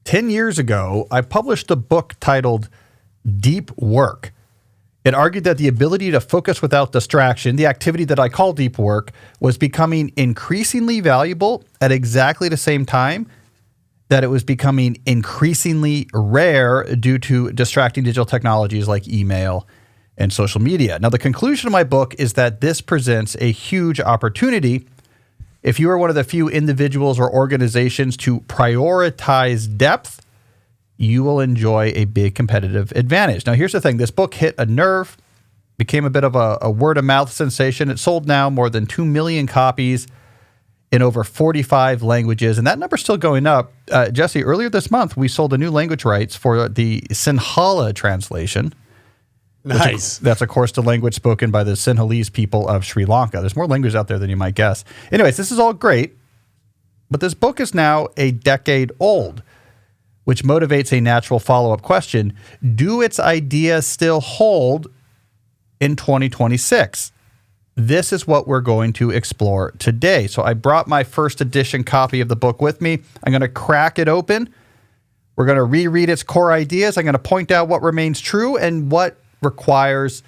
10 years ago, I published a book titled Deep Work. It argued that the ability to focus without distraction, the activity that I call deep work, was becoming increasingly valuable at exactly the same time that it was becoming increasingly rare due to distracting digital technologies like email and social media. Now, the conclusion of my book is that this presents a huge opportunity if you are one of the few individuals or organizations to prioritize depth. You will enjoy a big competitive advantage. Now, here's the thing. This book hit a nerve, became a bit of a word-of-mouth sensation. It sold now more than 2 million copies in over 45 languages, and that number's still going up. Jesse, earlier this month, we sold the new language rights for the Sinhala translation. Nice. That's, of course, the language spoken by the Sinhalese people of Sri Lanka. There's more languages out there than you might guess. Anyways, this is all great, but this book is now a decade old, which motivates a natural follow-up question. Do its ideas still hold in 2026? This is what we're going to explore today. So I brought my first edition copy of the book with me. I'm going to crack it open. We're going to reread its core ideas. I'm going to point out what remains true and what requires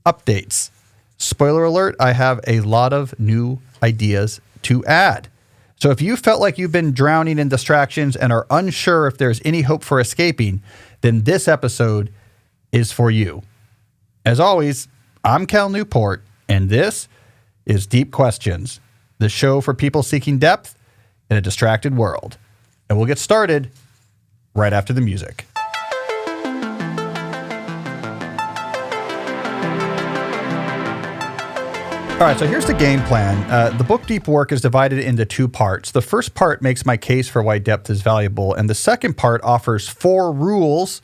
updates. Spoiler alert, I have a lot of new ideas to add. So if you felt like you've been drowning in distractions and are unsure if there's any hope for escaping, then this episode is for you. As always, I'm Cal Newport, and this is Deep Questions, the show for people seeking depth in a distracted world. And we'll get started right after the music. All right, so here's the game plan. The book Deep Work is divided into two parts. The first part makes my case for why depth is valuable, and the second part offers 4 rules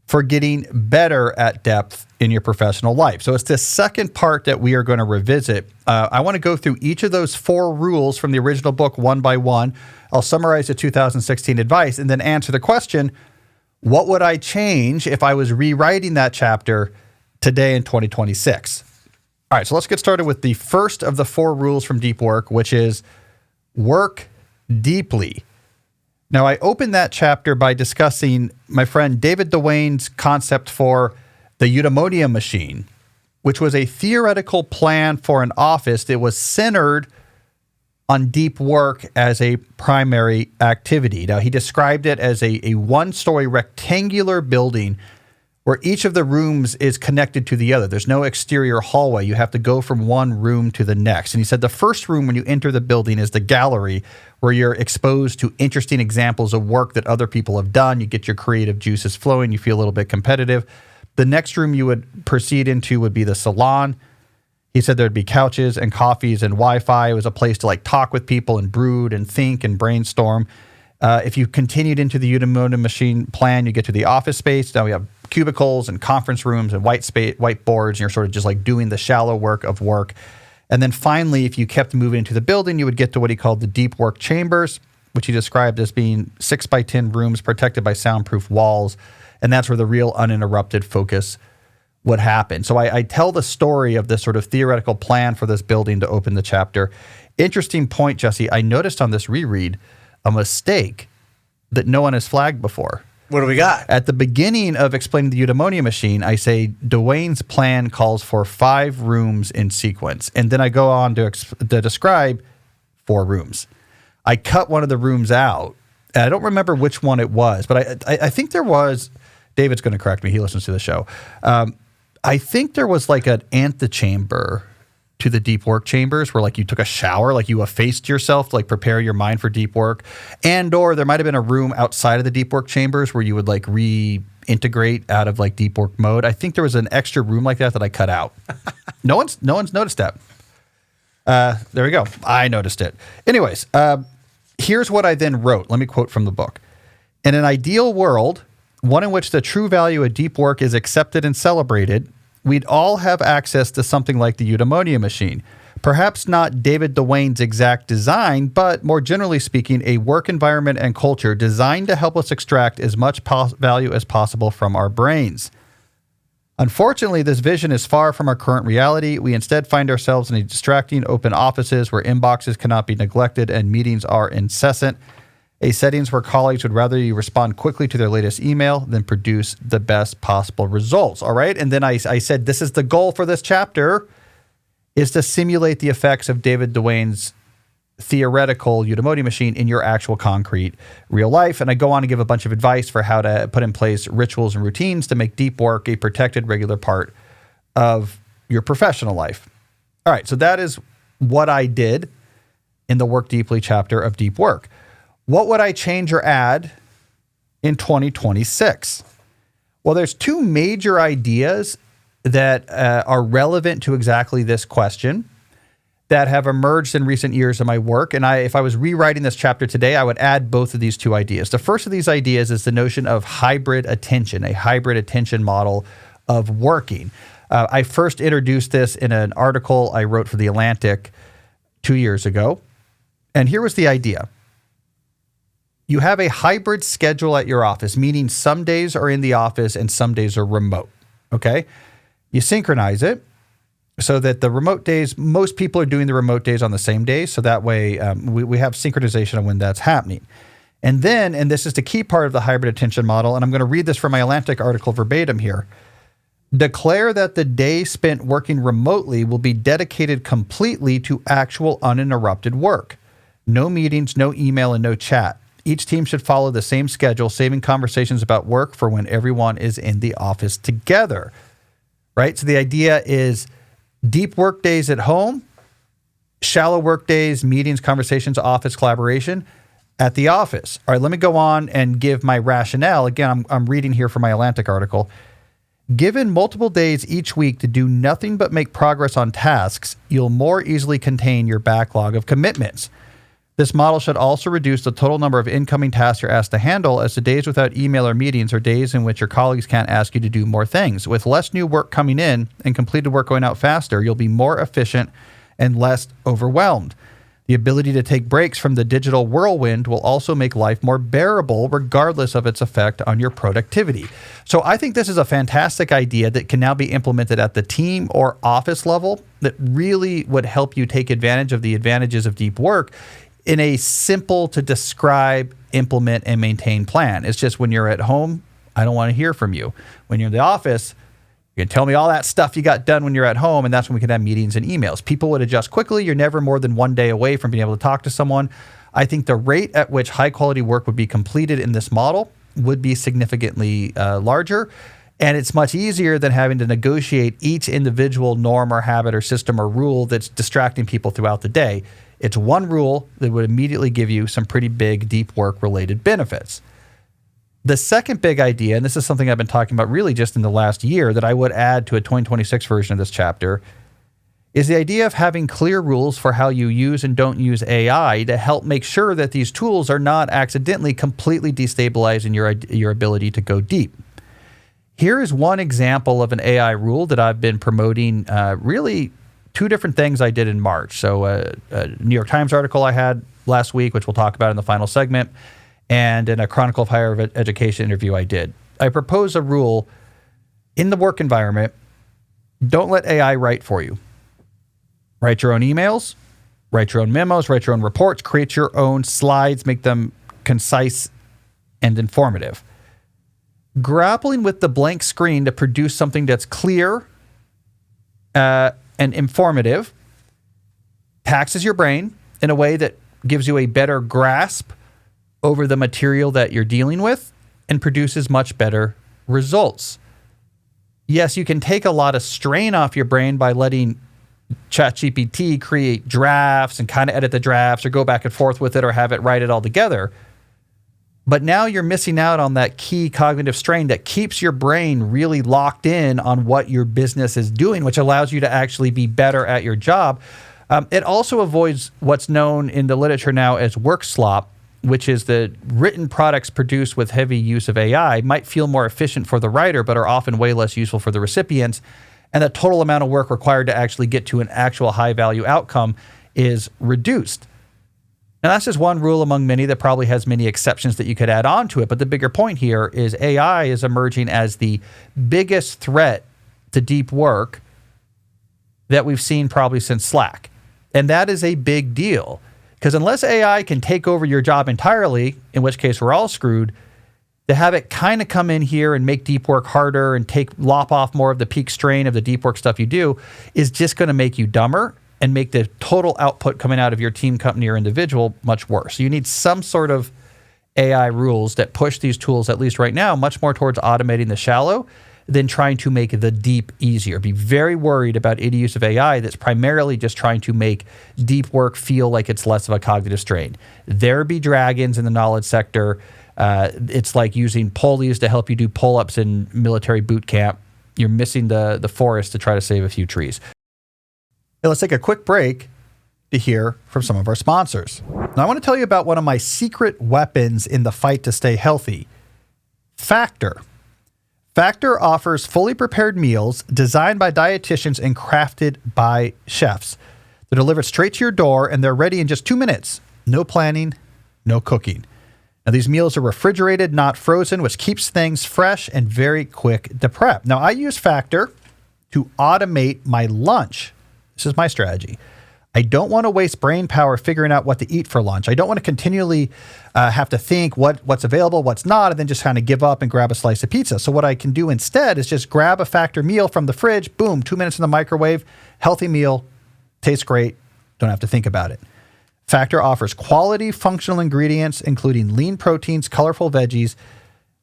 for getting better at depth in your professional life. So it's the second part that we are going to revisit. I want to go through each of those 4 rules from the original book one by one. I'll summarize the 2016 advice and then answer the question, what would I change if I was rewriting that chapter today in 2026? All right, so let's get started with the first of the 4 rules from Deep Work, which is work deeply. Now, I opened that chapter by discussing my friend David Dewayne's concept for the eudaimonia machine, which was a theoretical plan for an office that was centered on deep work as a primary activity. Now, he described it as a one-story rectangular building where each of the rooms is connected to the other. There's no exterior hallway. You have to go from one room to the next. And he said the first room when you enter the building is the gallery, where you're exposed to interesting examples of work that other people have done. You get your creative juices flowing. You feel a little bit competitive. The next room you would proceed into would be the salon. He said there'd be couches and coffees and Wi-Fi. It was a place to talk with people and brood and think and brainstorm. If you continued into the eudaimonia machine plan, you get to the office space. Now we have cubicles and conference rooms and whiteboards, and you're sort of just doing the shallow work of work. And then finally, if you kept moving into the building, you would get to what he called the deep work chambers, which he described as being 6 by 10 rooms protected by soundproof walls. And that's where the real uninterrupted focus would happen. So I tell the story of this sort of theoretical plan for this building to open the chapter. Interesting point, Jesse. I noticed on this reread a mistake that no one has flagged before. What do we got? At the beginning of explaining the eudaimonia machine, I say Dewayne's plan calls for 5 rooms in sequence. And then I go on to describe 4 rooms. I cut one of the rooms out. And I don't remember which one it was, but I think there was, David's going to correct me. He listens to the show. I think there was an antechamber to the deep work chambers where you took a shower, you effaced yourself to prepare your mind for deep work. And or there might have been a room outside of the deep work chambers where you would reintegrate out of deep work mode. I think there was an extra room like that I cut out. No one's noticed that. There we go. I noticed it. Anyways, here's what I then wrote. Let me quote from the book. In an ideal world, one in which the true value of deep work is accepted and celebrated, we'd all have access to something like the eudaimonia machine. Perhaps not David Dewayne's exact design, but more generally speaking, a work environment and culture designed to help us extract as much value as possible from our brains. Unfortunately, this vision is far from our current reality. We instead find ourselves in a distracting open offices where inboxes cannot be neglected and meetings are incessant. a settings where colleagues would rather you respond quickly to their latest email than produce the best possible results. All right. And then I said, this is the goal for this chapter, is to simulate the effects of David Dewayne's theoretical Udemoti machine in your actual concrete real life. And I go on to give a bunch of advice for how to put in place rituals and routines to make deep work a protected regular part of your professional life. All right. So that is what I did in the Work Deeply chapter of Deep Work. What would I change or add in 2026? Well, there's two major ideas that are relevant to exactly this question that have emerged in recent years of my work. And if I was rewriting this chapter today, I would add both of these two ideas. The first of these ideas is the notion of hybrid attention, a hybrid attention model of working. I first introduced this in an article I wrote for The Atlantic 2 years ago. And here was the idea. You have a hybrid schedule at your office, meaning some days are in the office and some days are remote, okay? You synchronize it so that the remote days, most people are doing the remote days on the same day, so that way we have synchronization of when that's happening. And then, and this is the key part of the hybrid attention model, and I'm going to read this from my Atlantic article verbatim here, declare that the day spent working remotely will be dedicated completely to actual uninterrupted work. No meetings, no email, and no chat. Each team should follow the same schedule, saving conversations about work for when everyone is in the office together, right? So the idea is deep work days at home, shallow work days, meetings, conversations, office collaboration at the office. All right, let me go on and give my rationale. Again, I'm reading here from my Atlantic article. Given multiple days each week to do nothing but make progress on tasks, you'll more easily contain your backlog of commitments. This model should also reduce the total number of incoming tasks you're asked to handle, as the days without email or meetings are days in which your colleagues can't ask you to do more things. With less new work coming in and completed work going out faster, you'll be more efficient and less overwhelmed. The ability to take breaks from the digital whirlwind will also make life more bearable, regardless of its effect on your productivity. So I think this is a fantastic idea that can now be implemented at the team or office level that really would help you take advantage of the advantages of deep work in a simple to describe, implement, and maintain plan. It's just when you're at home, I don't want to hear from you. When you're in the office, you can tell me all that stuff you got done when you're at home, and that's when we can have meetings and emails. People would adjust quickly. You're never more than one day away from being able to talk to someone. I think the rate at which high-quality work would be completed in this model would be significantly larger, and it's much easier than having to negotiate each individual norm or habit or system or rule that's distracting people throughout the day. It's one rule that would immediately give you some pretty big deep work-related benefits. The second big idea, and this is something I've been talking about really just in the last year that I would add to a 2026 version of this chapter, is the idea of having clear rules for how you use and don't use AI to help make sure that these tools are not accidentally completely destabilizing your ability to go deep. Here is one example of an AI rule that I've been promoting really two different things I did in March. So a New York Times article I had last week, which we'll talk about in the final segment, and in a Chronicle of Higher Education interview I did. I propose a rule in the work environment: don't let AI write for you. Write your own emails, write your own memos, write your own reports, create your own slides, make them concise and informative. Grappling with the blank screen to produce something that's clear and informative taxes your brain in a way that gives you a better grasp over the material that you're dealing with and produces much better results. Yes, you can take a lot of strain off your brain by letting ChatGPT create drafts and kind of edit the drafts or go back and forth with it or have it write it all together. But now you're missing out on that key cognitive strain that keeps your brain really locked in on what your business is doing, which allows you to actually be better at your job. It also avoids what's known in the literature now as work slop, which is the written products produced with heavy use of AI might feel more efficient for the writer, but are often way less useful for the recipients. And the total amount of work required to actually get to an actual high-value outcome is reduced. Now, that's just one rule among many that probably has many exceptions that you could add on to it. But the bigger point here is AI is emerging as the biggest threat to deep work that we've seen probably since Slack. And that is a big deal. Because unless AI can take over your job entirely, in which case we're all screwed, to have it kind of come in here and make deep work harder and lop off more of the peak strain of the deep work stuff you do is just going to make you dumber and make the total output coming out of your team, company, or individual much worse. So you need some sort of AI rules that push these tools, at least right now, much more towards automating the shallow than trying to make the deep easier. Be very worried about any use of AI that's primarily just trying to make deep work feel like it's less of a cognitive strain. There be dragons in the knowledge sector. It's like using pulleys to help you do pull-ups in military boot camp. You're missing the forest to try to save a few trees. Now let's take a quick break to hear from some of our sponsors. Now I want to tell you about one of my secret weapons in the fight to stay healthy, Factor. Factor offers fully prepared meals designed by dietitians and crafted by chefs. They're delivered straight to your door and they're ready in just 2 minutes. No planning, no cooking. Now these meals are refrigerated, not frozen, which keeps things fresh and very quick to prep. Now I use Factor to automate my lunch. This is my strategy. I don't want to waste brain power figuring out what to eat for lunch. I don't want to continually have to think what's available, what's not, and then just kind of give up and grab a slice of pizza. So what I can do instead is just grab a Factor meal from the fridge, boom, 2 minutes in the microwave, healthy meal, tastes great, don't have to think about it. Factor offers quality functional ingredients, including lean proteins, colorful veggies,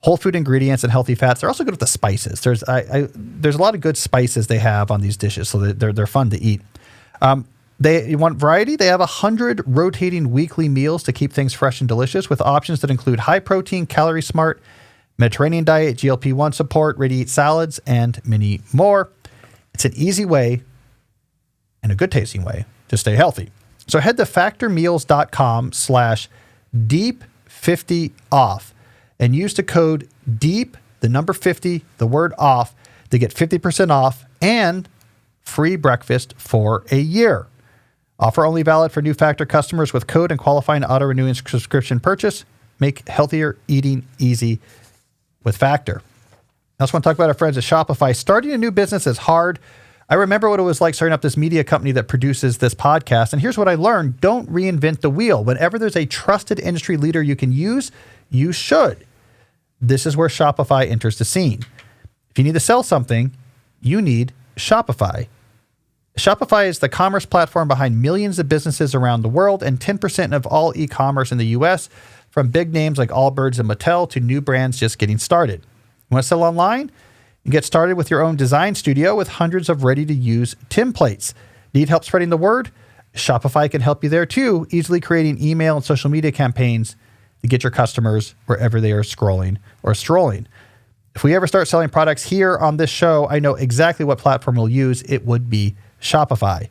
whole food ingredients, and healthy fats. They're also good with the spices. There's a lot of good spices they have on these dishes, so they're fun to eat. You want variety? They have 100 rotating weekly meals to keep things fresh and delicious with options that include high protein, calorie smart, Mediterranean diet, GLP-1 support, ready-to-eat salads, and many more. It's an easy way and a good tasting way to stay healthy. So head to factormeals.com/deep50off and use the code DEEP, the number 50, the word off, to get 50% off and free breakfast for a year. Offer only valid for new Factor customers with code and qualifying auto-renewing subscription purchase. Make healthier eating easy with Factor. I also want to talk about our friends at Shopify. Starting a new business is hard. I remember what it was like starting up this media company that produces this podcast. And here's what I learned. Don't reinvent the wheel. Whenever there's a trusted industry leader you can use, you should. This is where Shopify enters the scene. If you need to sell something, you need Shopify. Shopify is the commerce platform behind millions of businesses around the world and 10% of all e-commerce in the US, from big names like Allbirds and Mattel to new brands just getting started. You want to sell online? You get started with your own design studio with hundreds of ready-to-use templates. Need help spreading the word? Shopify can help you there too, easily creating email and social media campaigns to get your customers wherever they are scrolling or strolling. If we ever start selling products here on this show, I know exactly what platform we'll use. It would be Shopify.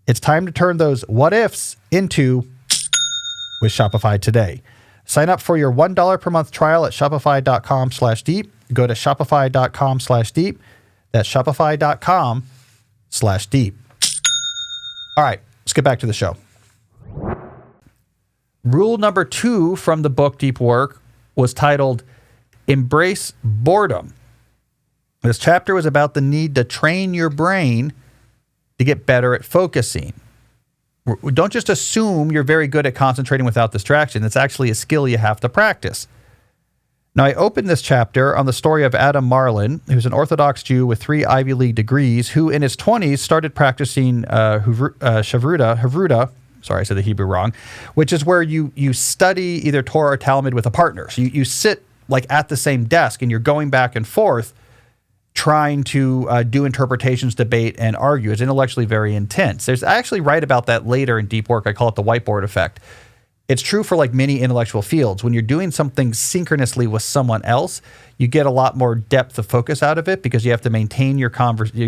It's time to turn those what ifs into with Shopify today. Sign up for your $1 per month trial at shopify.com/deep. Go to shopify.com/deep. That's shopify.com/deep. All right, let's get back to the show. Rule number 2 from the book Deep Work was titled Embrace Boredom. This chapter was about the need to train your brain to get better at focusing. Don't just assume you're very good at concentrating without distraction. It's actually a skill you have to practice. Now, I opened this chapter on the story of Adam Marlin, who's an Orthodox Jew with 3 Ivy League degrees, who in his 20s started practicing Havruta. Sorry, I said the Hebrew wrong, which is where you study either Torah or Talmud with a partner. So you sit like at the same desk and you're going back and forth trying to do interpretations, debate, and argue. It's intellectually very intense. I actually write about that later in Deep Work. I call it the whiteboard effect. It's true for like many intellectual fields. When you're doing something synchronously with someone else, you get a lot more depth of focus out of it because you have to maintain your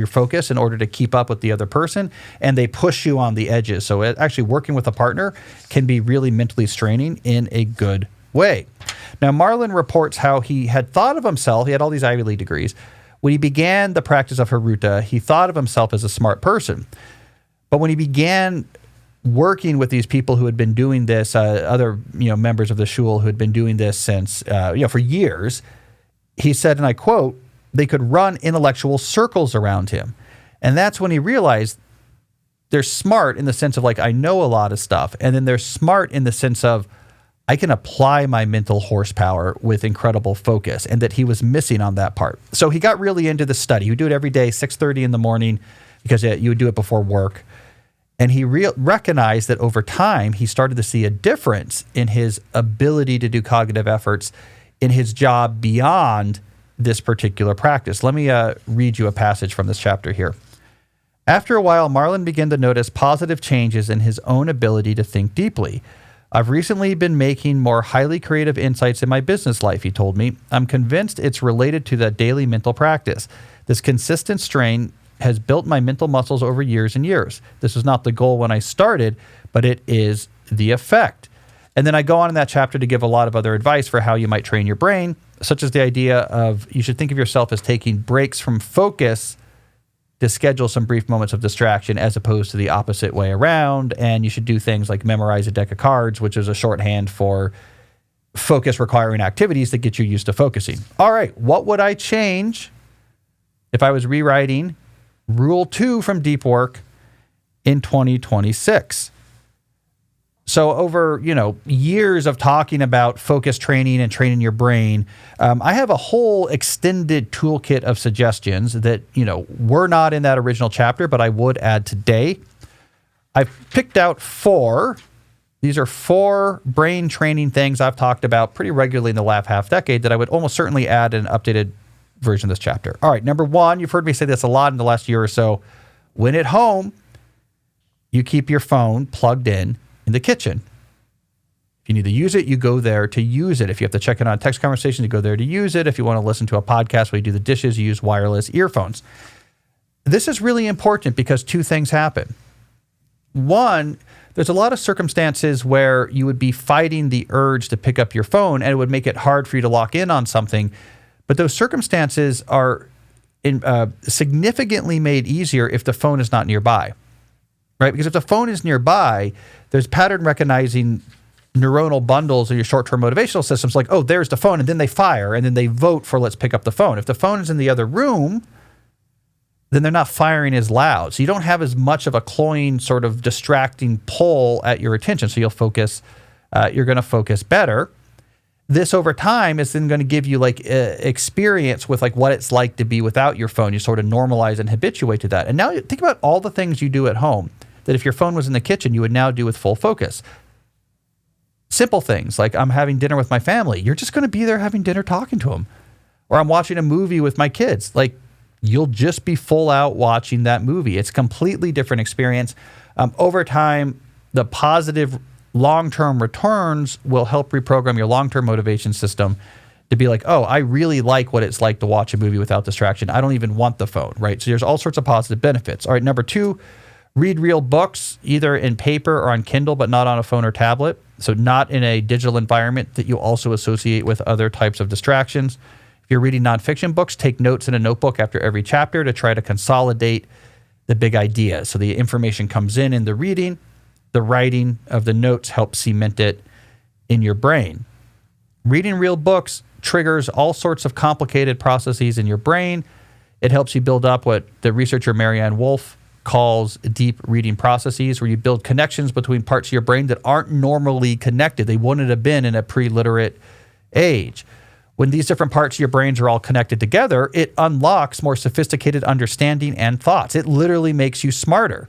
focus in order to keep up with the other person, and they push you on the edges. So actually working with a partner can be really mentally straining in a good way. Now, Marlin reports how he had thought of himself, he had all these Ivy League degrees. When he began the practice of Havruta, he thought of himself as a smart person. But when he began working with these people who had been doing this, other members of the shul who had been doing this since for years, he said, and I quote, they could run intellectual circles around him. And that's when he realized there's smart in the sense of like, I know a lot of stuff. And then there's smart in the sense of I can apply my mental horsepower with incredible focus, and that he was missing on that part. So he got really into the study. He would do it every day, 6:30 in the morning, because you would do it before work. And he recognized that over time, he started to see a difference in his ability to do cognitive efforts in his job beyond this particular practice. Let me read you a passage from this chapter here. After a while, Marlon began to notice positive changes in his own ability to think deeply. I've recently been making more highly creative insights in my business life, he told me. I'm convinced it's related to the daily mental practice. This consistent strain has built my mental muscles over years and years. This was not the goal when I started, but it is the effect. And then I go on in that chapter to give a lot of other advice for how you might train your brain, such as the idea of you should think of yourself as taking breaks from focus to schedule some brief moments of distraction as opposed to the opposite way around. And you should do things like memorize a deck of cards, which is a shorthand for focus requiring activities that get you used to focusing. All right, what would I change if I was rewriting Rule 2 from Deep Work in 2026? So over, years of talking about focus training and training your brain, I have a whole extended toolkit of suggestions that, were not in that original chapter, but I would add today. I've picked out 4. These are 4 brain training things I've talked about pretty regularly in the last half decade that I would almost certainly add in an updated version of this chapter. All right, number 1, you've heard me say this a lot in the last year or so. When at home, you keep your phone plugged in the kitchen. If you need to use it, you go there to use it. If you have to check in on a text conversation, you go there to use it. If you want to listen to a podcast while you do the dishes, you use wireless earphones. This is really important because 2 things happen. One, there's a lot of circumstances where you would be fighting the urge to pick up your phone and it would make it hard for you to lock in on something. But those circumstances are significantly made easier if the phone is not nearby. Right? Because if the phone is nearby, there's pattern recognizing neuronal bundles in your short-term motivational systems like, oh, there's the phone, and then they fire, and then they vote for let's pick up the phone. If the phone is in the other room, then they're not firing as loud. So you don't have as much of a cloying sort of distracting pull at your attention. So you'll focus, you're going to focus better. This over time is then going to give you like experience with like what it's like to be without your phone. You sort of normalize and habituate to that. And now think about all the things you do at home that if your phone was in the kitchen, you would now do with full focus. Simple things like I'm having dinner with my family. You're just going to be there having dinner talking to them. Or I'm watching a movie with my kids. Like you'll just be full out watching that movie. It's a completely different experience. Over time, the positive long-term returns will help reprogram your long-term motivation system to be like, oh, I really like what it's like to watch a movie without distraction. I don't even want the phone, right? So there's all sorts of positive benefits. All right, number 2, read real books, either in paper or on Kindle, but not on a phone or tablet. So not in a digital environment that you also associate with other types of distractions. If you're reading nonfiction books, take notes in a notebook after every chapter to try to consolidate the big ideas. So the information comes in the reading. The writing of the notes helps cement it in your brain. Reading real books triggers all sorts of complicated processes in your brain. It helps you build up what the researcher Marianne Wolf calls deep reading processes, where you build connections between parts of your brain that aren't normally connected. They wouldn't have been in a pre-literate age. When these different parts of your brains are all connected together, it unlocks more sophisticated understanding and thoughts. It literally makes you smarter.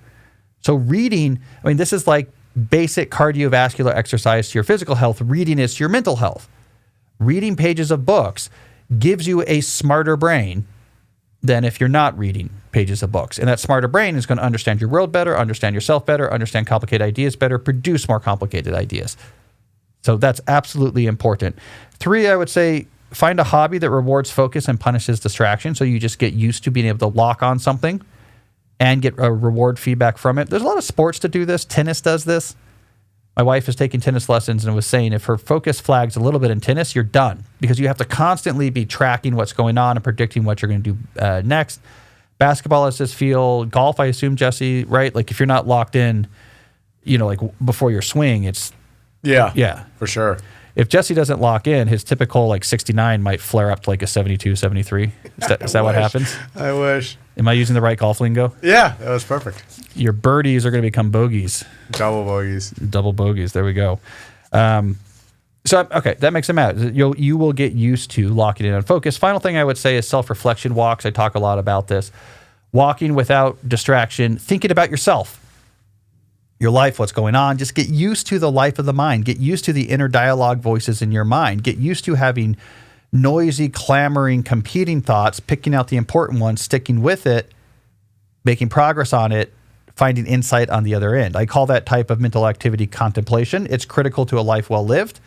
So reading, this is like basic cardiovascular exercise to your physical health. Reading is to your mental health. Reading pages of books gives you a smarter brain than if you're not reading pages of books. And that smarter brain is going to understand your world better, understand yourself better, understand complicated ideas better, produce more complicated ideas. So that's absolutely important. 3, I would say, find a hobby that rewards focus and punishes distraction. So you just get used to being able to lock on something and get a reward feedback from it. There's a lot of sports that do this. Tennis does this. My wife is taking tennis lessons and was saying if her focus flags a little bit in tennis, you're done, because you have to constantly be tracking what's going on and predicting what you're going to do next. Basketball has this feel. Golf, I assume, Jesse, right? Like if you're not locked in, like before your swing, it's... Yeah, for sure. If Jesse doesn't lock in, his typical 69 might flare up to a 72, 73. Is that what happens? I wish. Am I using the right golf lingo? Yeah, that was perfect. Your birdies are going to become bogeys. Double bogeys. Double bogeys. There we go. Okay, that makes it matter. You will get used to locking in on focus. Final thing I would say is self-reflection walks. I talk a lot about this. Walking without distraction, thinking about yourself, your life, what's going on. Just get used to the life of the mind. Get used to the inner dialogue voices in your mind. Get used to having noisy, clamoring, competing thoughts, picking out the important ones, sticking with it, making progress on it, finding insight on the other end. I call that type of mental activity contemplation. It's critical to a life well lived.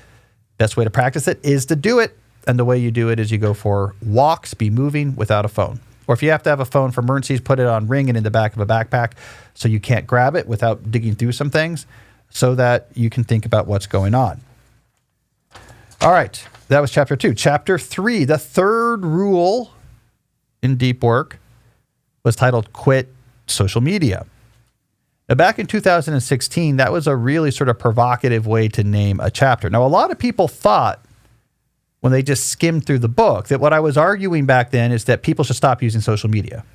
Best way to practice it is to do it. And the way you do it is you go for walks, be moving without a phone. Or if you have to have a phone for emergencies, put it on ring and in the back of a backpack so you can't grab it without digging through some things so that you can think about what's going on. All right, that was chapter 2. Chapter 3, the third rule in deep work was titled Quit Social Media. Now, back in 2016, that was a really sort of provocative way to name a chapter. Now, a lot of people thought when they just skimmed through the book that what I was arguing back then is that people should stop using social media.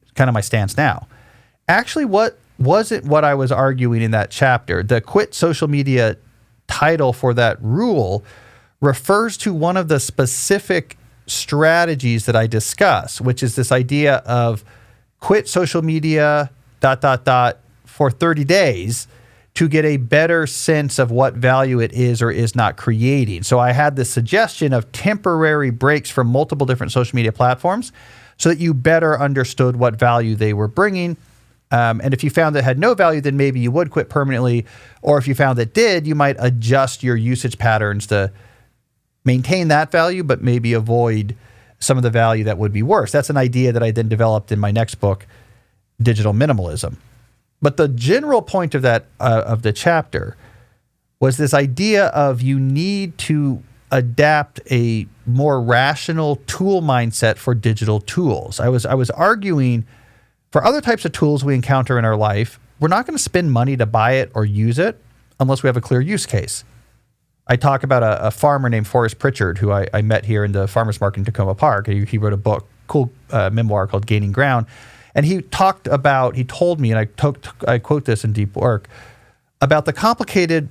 It's kind of my stance now. Actually, what wasn't what I was arguing in that chapter. The Quit Social Media title for that rule refers to one of the specific strategies that I discuss, which is this idea of quit social media ... for 30 days to get a better sense of what value it is or is not creating. So I had the suggestion of temporary breaks from multiple different social media platforms so that you better understood what value they were bringing. And if you found that had no value, then maybe you would quit permanently. Or if you found that did, you might adjust your usage patterns to maintain that value, but maybe avoid some of the value that would be worse. That's an idea that I then developed in my next book, Digital Minimalism. But the general point of that of the chapter was this idea of you need to adapt a more rational tool mindset for digital tools. I was arguing for other types of tools we encounter in our life, we're not going to spend money to buy it or use it unless we have a clear use case. I talk about a farmer named Forrest Pritchard, who I met here in the farmer's market in Tacoma Park. He wrote a book, cool memoir called Gaining Ground. And he told me, and I quote this in Deep Work, about the complicated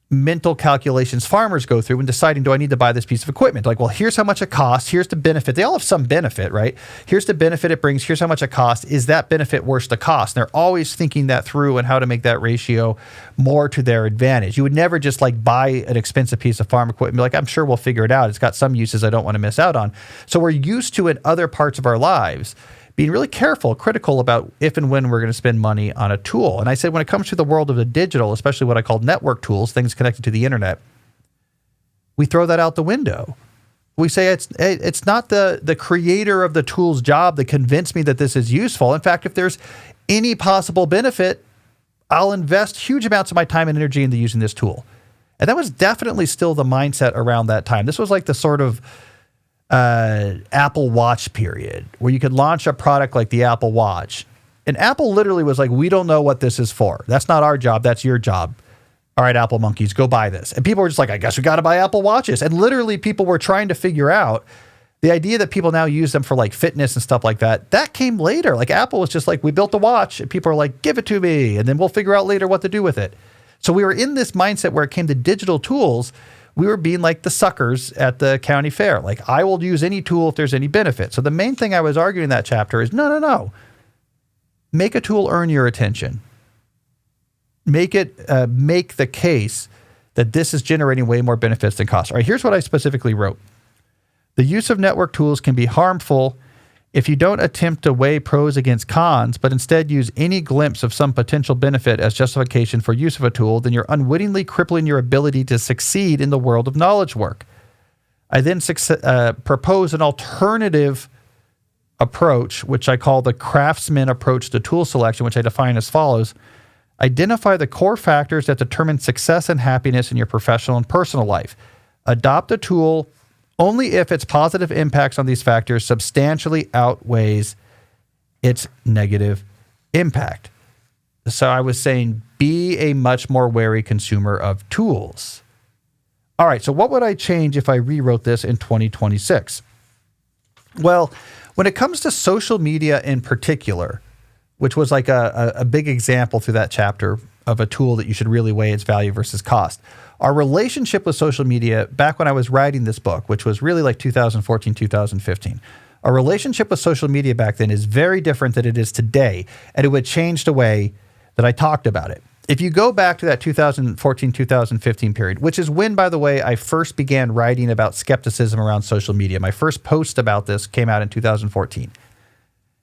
mental calculations farmers go through when deciding, do I need to buy this piece of equipment? Like, well, here's how much it costs. Here's the benefit. They all have some benefit, right? Here's the benefit it brings. Here's how much it costs. Is that benefit worth the cost? And they're always thinking that through and how to make that ratio more to their advantage. You would never just like buy an expensive piece of farm equipment and be like, I'm sure we'll figure it out. It's got some uses I don't want to miss out on. So we're used to in other parts of our lives being really careful, critical about if and when we're going to spend money on a tool. And I said, when it comes to the world of the digital, especially what I call network tools, things connected to the internet, we throw that out the window. We say it's not the creator of the tool's job to convince me that this is useful. In fact, if there's any possible benefit, I'll invest huge amounts of my time and energy into using this tool. And that was definitely still the mindset around that time. This was like the sort of Apple Watch period where you could launch a product like the Apple Watch. And Apple literally was like, we don't know what this is for. That's not our job. That's your job. All right, Apple monkeys, go buy this. And people were just like, I guess we got to buy Apple Watches. And literally people were trying to figure out the idea that people now use them for like fitness and stuff like that. That came later. Like Apple was just like, we built the watch and people are like, give it to me. And then we'll figure out later what to do with it. So we were in this mindset where it came to digital tools. We were being like the suckers at the county fair. Like, I will use any tool if there's any benefit. So the main thing I was arguing in that chapter is, no. Make a tool earn your attention. Make the case that this is generating way more benefits than costs. All right, here's what I specifically wrote. The use of network tools can be harmful if you don't attempt to weigh pros against cons, but instead use any glimpse of some potential benefit as justification for use of a tool, then you're unwittingly crippling your ability to succeed in the world of knowledge work. I then propose an alternative approach, which I call the craftsman approach to tool selection, which I define as follows. Identify the core factors that determine success and happiness in your professional and personal life. Adopt a tool only if its positive impacts on these factors substantially outweighs its negative impact. So I was saying, be a much more wary consumer of tools. All right, so what would I change if I rewrote this in 2026? Well, when it comes to social media in particular, which was like a big example through that chapter of a tool that you should really weigh its value versus cost. Our relationship with social media back when I was writing this book, which was really like 2014, 2015, our relationship with social media back then is very different than it is today. And it would change the way that I talked about it. If you go back to that 2014, 2015 period, which is when, by the way, I first began writing about skepticism around social media. My first post about this came out in 2014.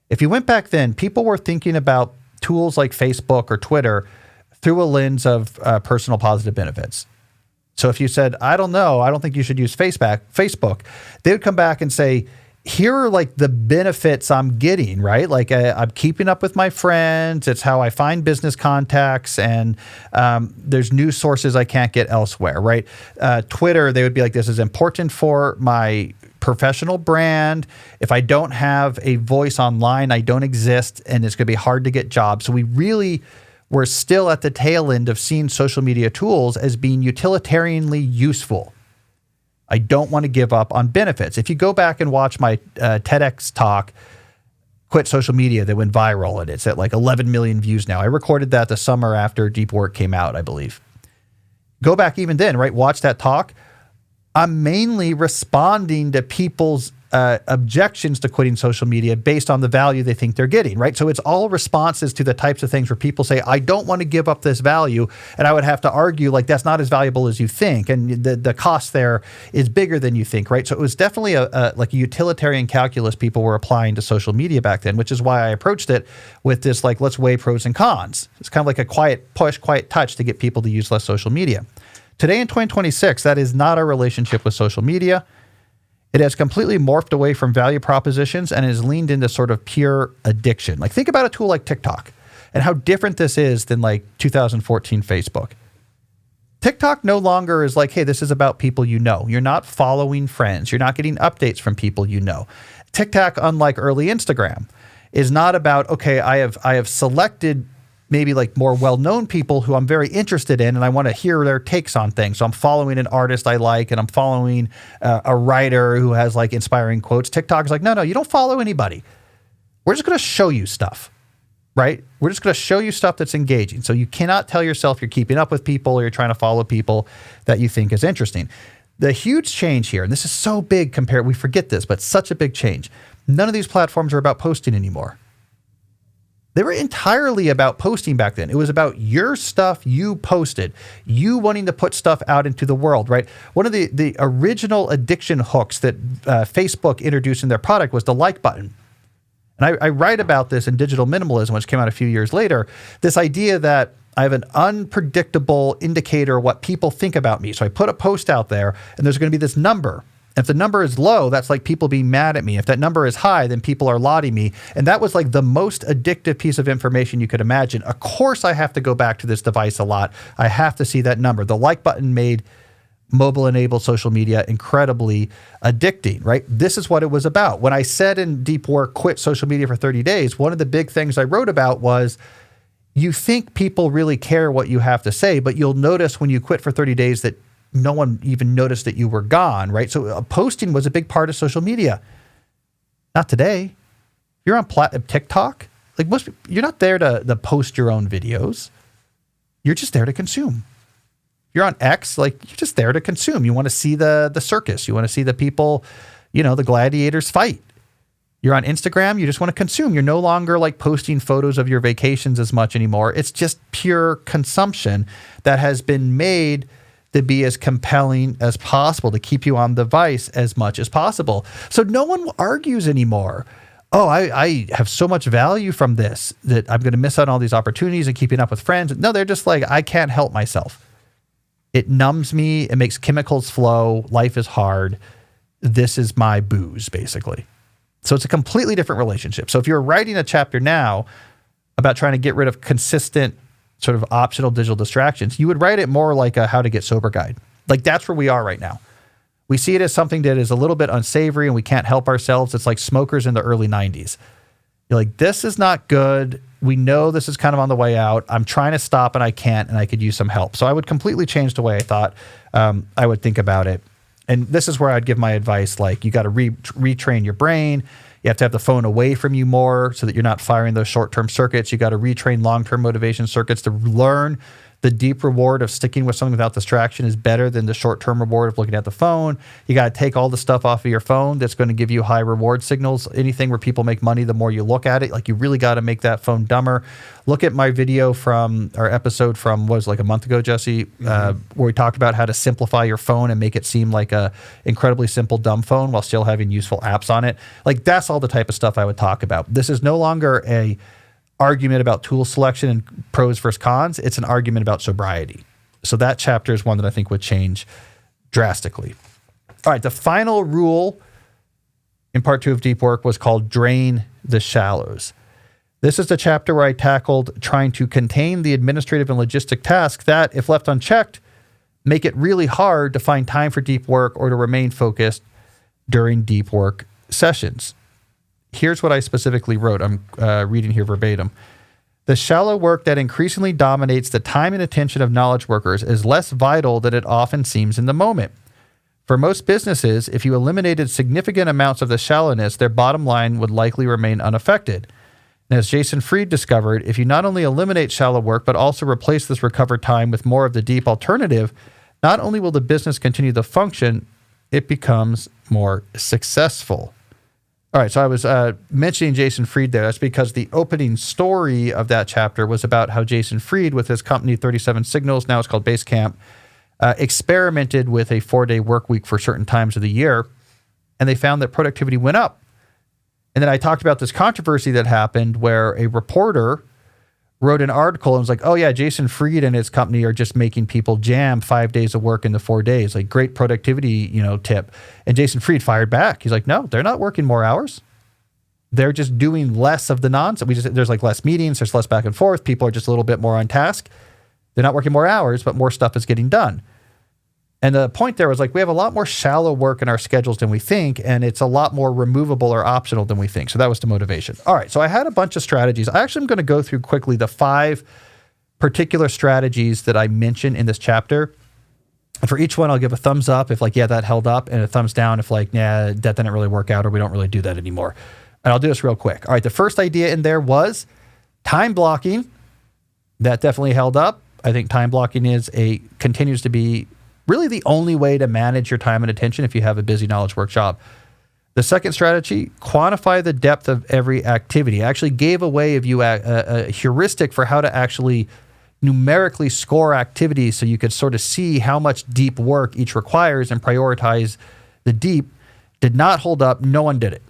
If you went back then, people were thinking about tools like Facebook or Twitter through a lens of personal positive benefits. So if you said, I don't know, I don't think you should use Facebook, they would come back and say, here are like the benefits I'm getting, right? Like I'm keeping up with my friends. It's how I find business contacts, and there's news sources I can't get elsewhere, right? Twitter, they would be like, this is important for my professional brand. If I don't have a voice online, I don't exist, and it's going to be hard to get jobs. So we really were still at the tail end of seeing social media tools as being utilitarianly useful. I don't want to give up on benefits. If you go back and watch my TEDx talk, Quit Social Media, that went viral, and it's at like 11 million views now. I recorded that the summer after Deep Work came out, I believe. Go back even then, right? Watch that talk. I'm mainly responding to people's objections to quitting social media based on the value they think they're getting, right? So it's all responses to the types of things where people say, I don't want to give up this value. And I would have to argue, like, that's not as valuable as you think. And the cost there is bigger than you think, right? So it was definitely like a utilitarian calculus people were applying to social media back then, which is why I approached it with this, like, let's weigh pros and cons. It's kind of like a quiet push, quiet touch to get people to use less social media. Today in 2026, that is not our relationship with social media. It has completely morphed away from value propositions and has leaned into sort of pure addiction. Like, think about a tool like TikTok and how different this is than like 2014 Facebook. TikTok no longer is like, hey, this is about people you know. You're not following friends. You're not getting updates from people you know. TikTok, unlike early Instagram, is not about, okay, I have selected maybe like more well-known people who I'm very interested in, and I want to hear their takes on things. So I'm following an artist I like, and I'm following a writer who has like inspiring quotes. TikTok's like, no, you don't follow anybody. We're just going to show you stuff, right? We're just going to show you stuff that's engaging. So you cannot tell yourself you're keeping up with people or you're trying to follow people that you think is interesting. The huge change here, and this is so big compared, we forget this, but such a big change. None of these platforms are about posting anymore. They were entirely about posting back then. It was about your stuff you posted, you wanting to put stuff out into the world, right? One of the original addiction hooks that Facebook introduced in their product was the like button. And I write about this in Digital Minimalism, which came out a few years later, this idea that I have an unpredictable indicator of what people think about me. So I put a post out there, and there's going to be this number. If the number is low, that's like people being mad at me. If that number is high, then people are lauding me. And that was like the most addictive piece of information you could imagine. Of course, I have to go back to this device a lot. I have to see that number. The like button made mobile-enabled social media incredibly addicting, right? This is what it was about. When I said in Deep Work, quit social media for 30 days, one of the big things I wrote about was you think people really care what you have to say, but you'll notice when you quit for 30 days that no one even noticed that you were gone, right? So posting was a big part of social media. Not today. You're on TikTok. Like you're not there to post your own videos. You're just there to consume. You're on X, like you're just there to consume. You want to see the circus. You want to see the people, the gladiators fight. You're on Instagram. You just want to consume. You're no longer like posting photos of your vacations as much anymore. It's just pure consumption that has been made to be as compelling as possible, to keep you on the device as much as possible. So no one argues anymore. Oh, I have so much value from this that I'm going to miss out on all these opportunities and keeping up with friends. No, they're just like, I can't help myself. It numbs me. It makes chemicals flow. Life is hard. This is my booze, basically. So it's a completely different relationship. So if you're writing a chapter now about trying to get rid of consistent sort of optional digital distractions, you would write it more like a how to get sober guide. Like that's where we are right now. We see it as something that is a little bit unsavory and we can't help ourselves. It's like smokers in the early 90s. You're like, this is not good. We know this is kind of on the way out. I'm trying to stop and I can't, and I could use some help. So I would completely change the way I thought I would think about it. And this is where I'd give my advice, like you got to retrain your brain. You have to have the phone away from you more so that you're not firing those short-term circuits. You got to retrain long-term motivation circuits to learn the deep reward of sticking with something without distraction is better than the short-term reward of looking at the phone. You got to take all the stuff off of your phone that's going to give you high reward signals. Anything where people make money, the more you look at it, like you really got to make that phone dumber. Look at my video from our episode from, what was it, like a month ago, Jesse, where we talked about how to simplify your phone and make it seem like a incredibly simple dumb phone while still having useful apps on it. Like that's all the type of stuff I would talk about. This is no longer a argument about tool selection and pros versus cons. It's an argument about sobriety. So that chapter is one that I think would change drastically. All right, the final rule in part 2 of Deep Work was called Drain the Shallows. This is the chapter where I tackled trying to contain the administrative and logistic tasks that, if left unchecked, make it really hard to find time for deep work or to remain focused during deep work sessions. Here's what I specifically wrote. I'm reading here verbatim. The shallow work that increasingly dominates the time and attention of knowledge workers is less vital than it often seems in the moment. For most businesses, if you eliminated significant amounts of the shallowness, their bottom line would likely remain unaffected. And as Jason Fried discovered, if you not only eliminate shallow work, but also replace this recovered time with more of the deep alternative, not only will the business continue to function, it becomes more successful. All right, so I was mentioning Jason Fried there. That's because the opening story of that chapter was about how Jason Fried, with his company 37 Signals, now it's called Basecamp, experimented with a 4-day work week for certain times of the year, and they found that productivity went up. And then I talked about this controversy that happened where a reporter wrote an article and was like, oh yeah, Jason Fried and his company are just making people jam 5 days of work into 4 days, like great productivity, tip. And Jason Fried fired back. He's like, no, they're not working more hours. They're just doing less of the nonsense. There's like less meetings, there's less back and forth. People are just a little bit more on task. They're not working more hours, but more stuff is getting done. And the point there was like, we have a lot more shallow work in our schedules than we think, and it's a lot more removable or optional than we think. So that was the motivation. All right, so I had a bunch of strategies. I actually am going to go through quickly the 5 particular strategies that I mentioned in this chapter. And for each one, I'll give a thumbs up if like, yeah, that held up, and a thumbs down if like, yeah, that didn't really work out or we don't really do that anymore. And I'll do this real quick. All right, the first idea in there was time blocking. That definitely held up. I think time blocking continues to be really the only way to manage your time and attention if you have a busy knowledge work job. The second strategy, quantify the depth of every activity. I actually gave away of you a heuristic for how to actually numerically score activities so you could sort of see how much deep work each requires and prioritize the deep. Did not hold up. No one did it.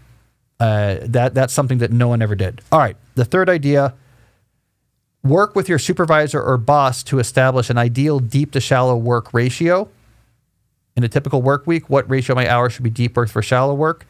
That's something that no one ever did. All right, the third idea, work with your supervisor or boss to establish an ideal deep to shallow work ratio. In a typical work week, what ratio of my hours should be deep work for shallow work?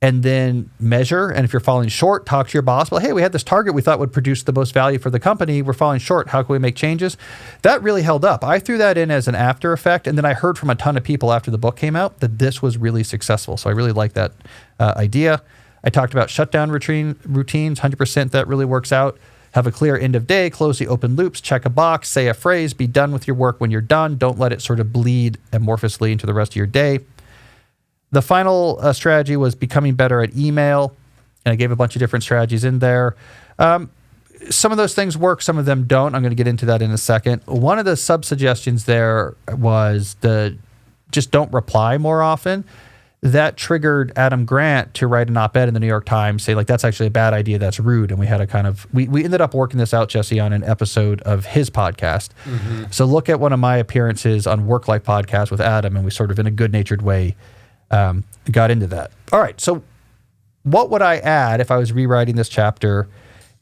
And then measure. And if you're falling short, talk to your boss. Well, hey, we had this target we thought would produce the most value for the company. We're falling short. How can we make changes? That really held up. I threw that in as an after effect. And then I heard from a ton of people after the book came out that this was really successful. So I really like that idea. I talked about shutdown routines, 100% that really works out. Have a clear end of day, close the open loops, check a box, say a phrase, be done with your work when you're done. Don't let it sort of bleed amorphously into the rest of your day. The final strategy was becoming better at email. And I gave a bunch of different strategies in there. Some of those things work, some of them don't. I'm going to get into that in a second. One of the sub-suggestions there was just don't reply more often. That triggered Adam Grant to write an op-ed in the New York Times, say like, that's actually a bad idea, that's rude. And we had we ended up working this out, Jesse, on an episode of his podcast. Mm-hmm. So look at one of my appearances on Work Life Podcast with Adam, and we sort of in a good-natured way got into that. All right, so what would I add if I was rewriting this chapter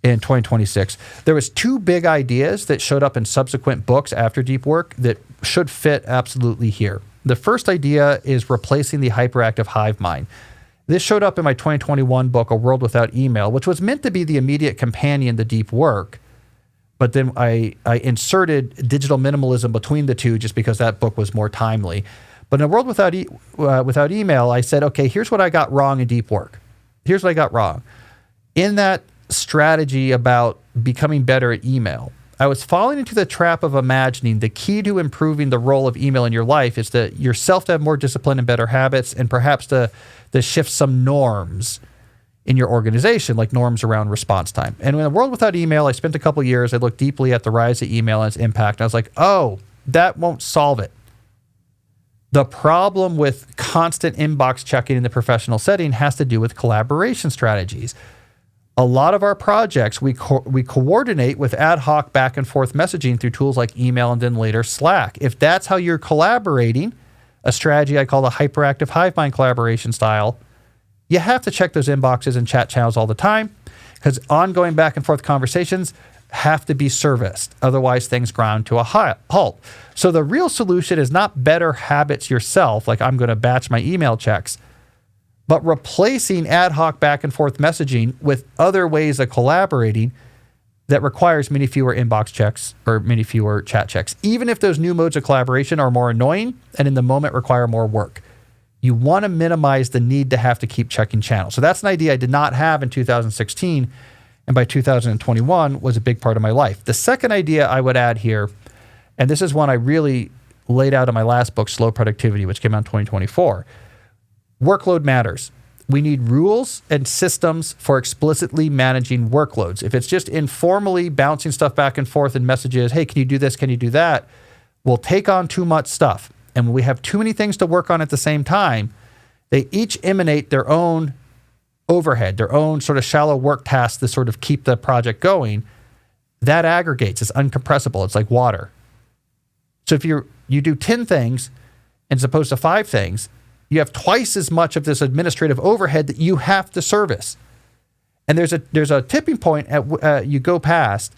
in 2026? There was 2 big ideas that showed up in subsequent books after Deep Work that should fit absolutely here. The first idea is replacing the hyperactive hive mind. This showed up in my 2021 book, A World Without Email, which was meant to be the immediate companion to Deep Work. But then I inserted digital minimalism between the two just because that book was more timely. But in A World Without Email, I said, okay, here's what I got wrong in Deep Work. Here's what I got wrong. In that strategy about becoming better at email, I was falling into the trap of imagining the key to improving the role of email in your life is that yourself to have more discipline and better habits, and perhaps to shift some norms in your organization, like norms around response time. And in a world without email, I spent a couple years, I looked deeply at the rise of email and its impact, and I was like, oh, that won't solve it. The problem with constant inbox checking in the professional setting has to do with collaboration strategies. A lot of our projects, we coordinate with ad hoc back and forth messaging through tools like email and then later Slack. If that's how you're collaborating, a strategy I call the hyperactive hive mind collaboration style, you have to check those inboxes and chat channels all the time, because ongoing back and forth conversations have to be serviced. Otherwise, things ground to a halt. So the real solution is not better habits yourself, like I'm going to batch my email checks, but replacing ad hoc back and forth messaging with other ways of collaborating that requires many fewer inbox checks or many fewer chat checks, even if those new modes of collaboration are more annoying and in the moment require more work. You want to minimize the need to have to keep checking channels. So that's an idea I did not have in 2016, and by 2021 was a big part of my life. The second idea I would add here, and this is one I really laid out in my last book, Slow Productivity, which came out in 2024. Workload matters. We need rules and systems for explicitly managing workloads. If it's just informally bouncing stuff back and forth in messages, hey, can you do this? Can you do that? We'll take on too much stuff. And when we have too many things to work on at the same time, they each emanate their own overhead, their own sort of shallow work tasks to sort of keep the project going. That aggregates. It's uncompressible. It's like water. So if you do 10 things as opposed to 5 things, you have twice as much of this administrative overhead that you have to service. And there's a tipping point you go past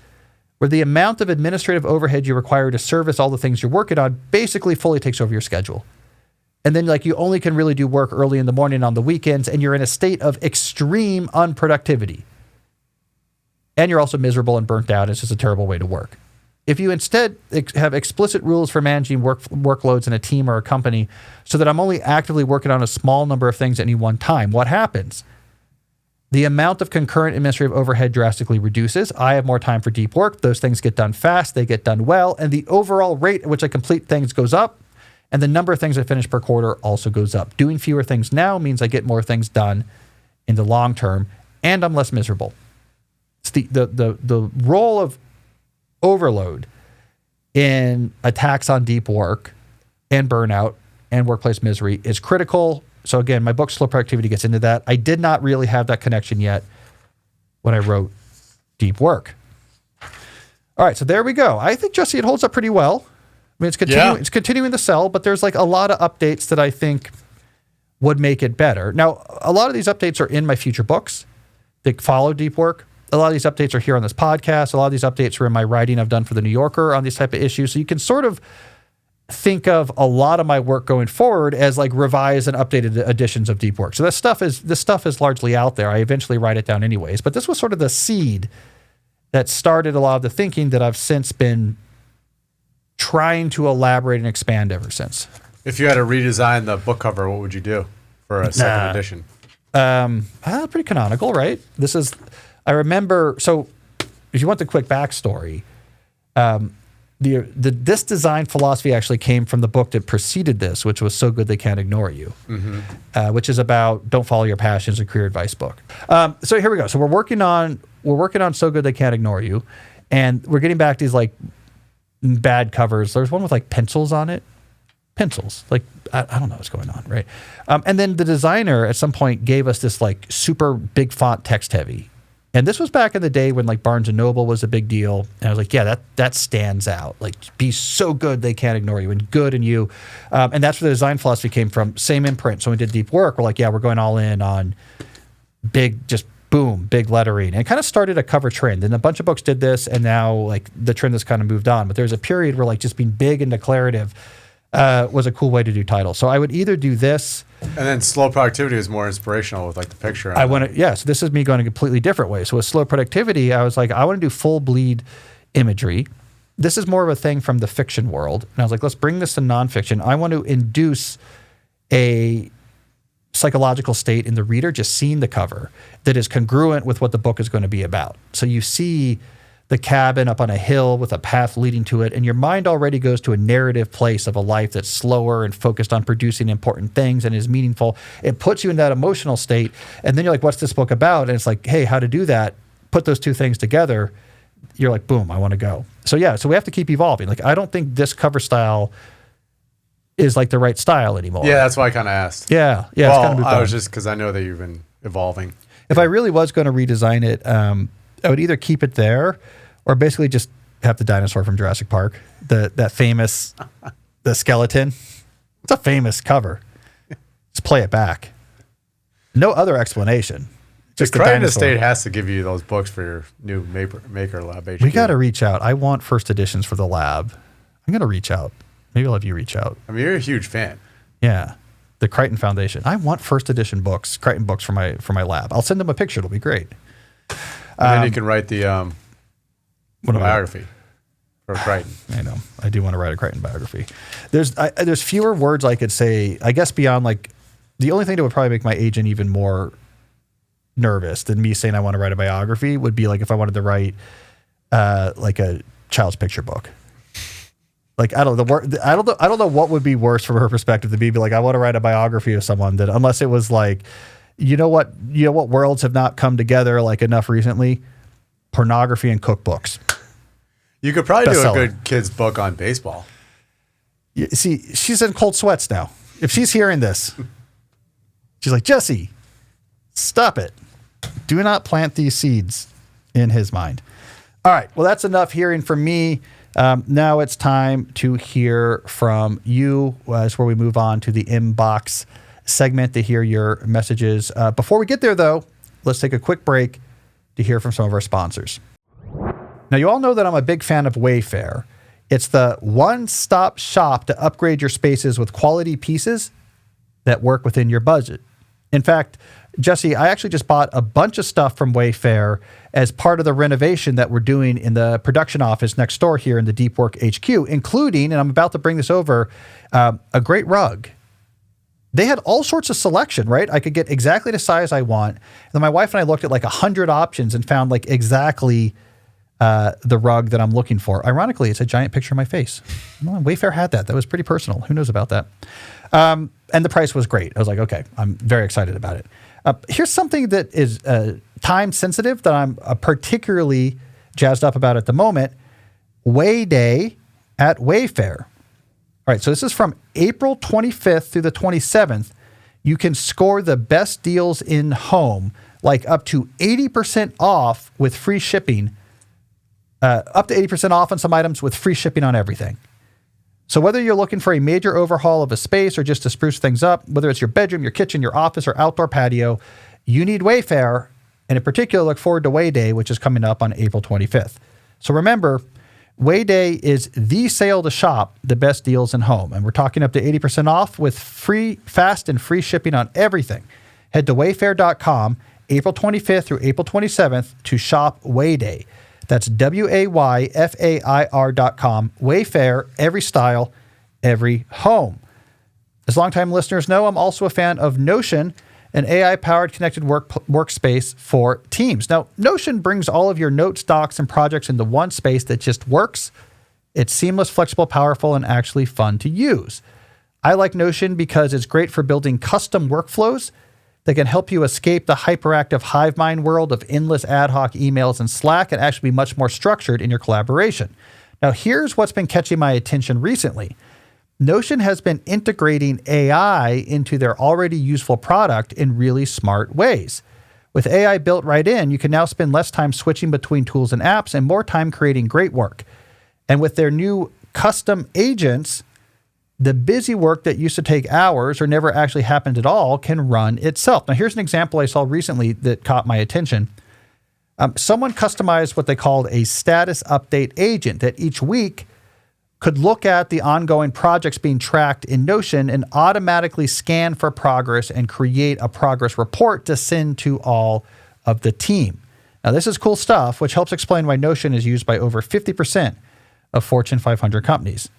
where the amount of administrative overhead you require to service all the things you're working on basically fully takes over your schedule. And then you only can really do work early in the morning on the weekends, and you're in a state of extreme unproductivity. And you're also miserable and burnt out. It's just a terrible way to work. If you instead have explicit rules for managing workloads in a team or a company so that I'm only actively working on a small number of things at any one time, what happens? The amount of concurrent administrative overhead drastically reduces. I have more time for deep work. Those things get done fast. They get done well. And the overall rate at which I complete things goes up. And the number of things I finish per quarter also goes up. Doing fewer things now means I get more things done in the long term, and I'm less miserable. It's the role of overload in attacks on deep work and burnout and workplace misery is critical. So again, my book, Slow Productivity, gets into that. I did not really have that connection yet when I wrote Deep Work. All right, so there we go. I think, Jesse, it holds up pretty well. I mean, it's continuing to sell, but there's a lot of updates that I think would make it better. Now, a lot of these updates are in my future books that follow Deep Work. A lot of these updates are here on this podcast. A lot of these updates are in my writing I've done for The New Yorker on these type of issues. So you can sort of think of a lot of my work going forward as revised and updated editions of Deep Work. So this stuff is largely out there. I eventually write it down anyways. But this was sort of the seed that started a lot of the thinking that I've since been trying to elaborate and expand ever since. If you had to redesign the book cover, what would you do for a second edition? Pretty canonical, right? I remember, so if you want the quick backstory, this design philosophy actually came from the book that preceded this, which was So Good They Can't Ignore You, which is about don't follow your passions, a career advice book. So here we go. So we're working on So Good They Can't Ignore You, and we're getting back these bad covers. There's one with pencils on it. Pencils. I don't know what's going on, right? And then the designer at some point gave us this super big font text heavy. And this was back in the day when Barnes & Noble was a big deal. And I was like, yeah, that stands out. Be so good they can't ignore you, and good in you. And that's where the design philosophy came from. Same imprint. So when we did Deep Work, we're like, yeah, we're going all in on big, just boom, big lettering. And it kind of started a cover trend. And a bunch of books did this, and now the trend has kind of moved on. But there's a period where just being big and declarative was a cool way to do titles. So I would either do this. And then Slow Productivity is more inspirational with the picture. So this is me going a completely different way. So with Slow Productivity, I was like, I want to do full bleed imagery. This is more of a thing from the fiction world. And I was like, let's bring this to nonfiction. I want to induce a psychological state in the reader just seeing the cover that is congruent with what the book is going to be about. So you see the cabin up on a hill with a path leading to it, and your mind already goes to a narrative place of a life that's slower and focused on producing important things and is meaningful. It puts you in that emotional state, and then you're like, what's this book about? And it's like, hey, how to do that? Put those two things together. You're like, boom, I want to go. So yeah, so we have to keep evolving. Like, I don't think this cover style is like the right style anymore. Yeah, that's why I kind of asked. Yeah. Well, it's kind of I was just because I know that you've been evolving. If I really was going to redesign it, I would either keep it there or basically just have the dinosaur from Jurassic Park, that famous, the skeleton. It's a famous cover. Just play it back. No other explanation. Just the Crichton Estate has to give you those books for your new Maker Lab HQ. We got to reach out. I want first editions for the lab. I'm going to reach out. Maybe I'll have you reach out. I mean, you're a huge fan. Yeah. The Crichton Foundation. I want first edition books, Crichton books for my lab. I'll send them a picture. It'll be great. And then you can write the biography for Crichton. I know. I do want to write a Crichton biography. There's fewer words I could say, I guess, beyond like, the only thing that would probably make my agent even more nervous than me saying I want to write a biography would be like if I wanted to write like a child's picture book. Like, I don't know what would be worse from her perspective to be like, I want to write a biography of someone, that unless it was like, you know what worlds have not come together like enough recently? Pornography and cookbooks. You could probably do a good kid's book on baseball. You see, she's in cold sweats now. If she's hearing this, she's like, Jesse, stop it. Do not plant these seeds in his mind. All right. Well, that's enough hearing from me. Now it's time to hear from you. That's where we move on to the inbox segment to hear your messages. Before we get there, though, let's take a quick break to hear from some of our sponsors. Now, you all know that I'm a big fan of Wayfair. It's the one-stop shop to upgrade your spaces with quality pieces that work within your budget. In fact, Jesse, I actually just bought a bunch of stuff from Wayfair as part of the renovation that we're doing in the production office next door here in the Deep Work HQ, including, and I'm about to bring this over, a great rug. They had all sorts of selection, right? I could get exactly the size I want. And then my wife and I looked at like 100 options and found like exactly the rug that I'm looking for. Ironically, it's a giant picture of my face. Well, Wayfair had that. That was pretty personal. Who knows about that? And the price was great. I was like, okay, I'm very excited about it. Here's something that is time sensitive that I'm particularly jazzed up about at the moment. Way Day at Wayfair. All right, so this is from April 25th through the 27th. You can score the best deals in home, like up to 80% off with free shipping, up to 80% off on some items with free shipping on everything. So whether you're looking for a major overhaul of a space or just to spruce things up, whether it's your bedroom, your kitchen, your office, or outdoor patio, you need Wayfair, and in particular, look forward to Way Day, which is coming up on April 25th. So remember, Way Day is the sale to shop the best deals in home, and we're talking up to 80% off with free, fast, and free shipping on everything. Head to wayfair.com April 25th through April 27th to shop Way Day. That's WAYFAIR.com. Wayfair, every style, every home. As longtime listeners know, I'm also a fan of Notion, an AI-powered connected workspace for teams. Now, Notion brings all of your notes, docs, and projects into one space that just works. It's seamless, flexible, powerful, and actually fun to use. I like Notion because it's great for building custom workflows that can help you escape the hyperactive hive mind world of endless ad hoc emails and Slack and actually be much more structured in your collaboration. Now, here's what's been catching my attention recently. Notion has been integrating AI into their already useful product in really smart ways. With AI built right in, you can now spend less time switching between tools and apps and more time creating great work. And with their new custom agents, the busy work that used to take hours or never actually happened at all can run itself. Now, here's an example I saw recently that caught my attention. Someone customized what they called a status update agent that each week could look at the ongoing projects being tracked in Notion and automatically scan for progress and create a progress report to send to all of the team. Now, this is cool stuff, which helps explain why Notion is used by over 50% of Fortune 500 companies.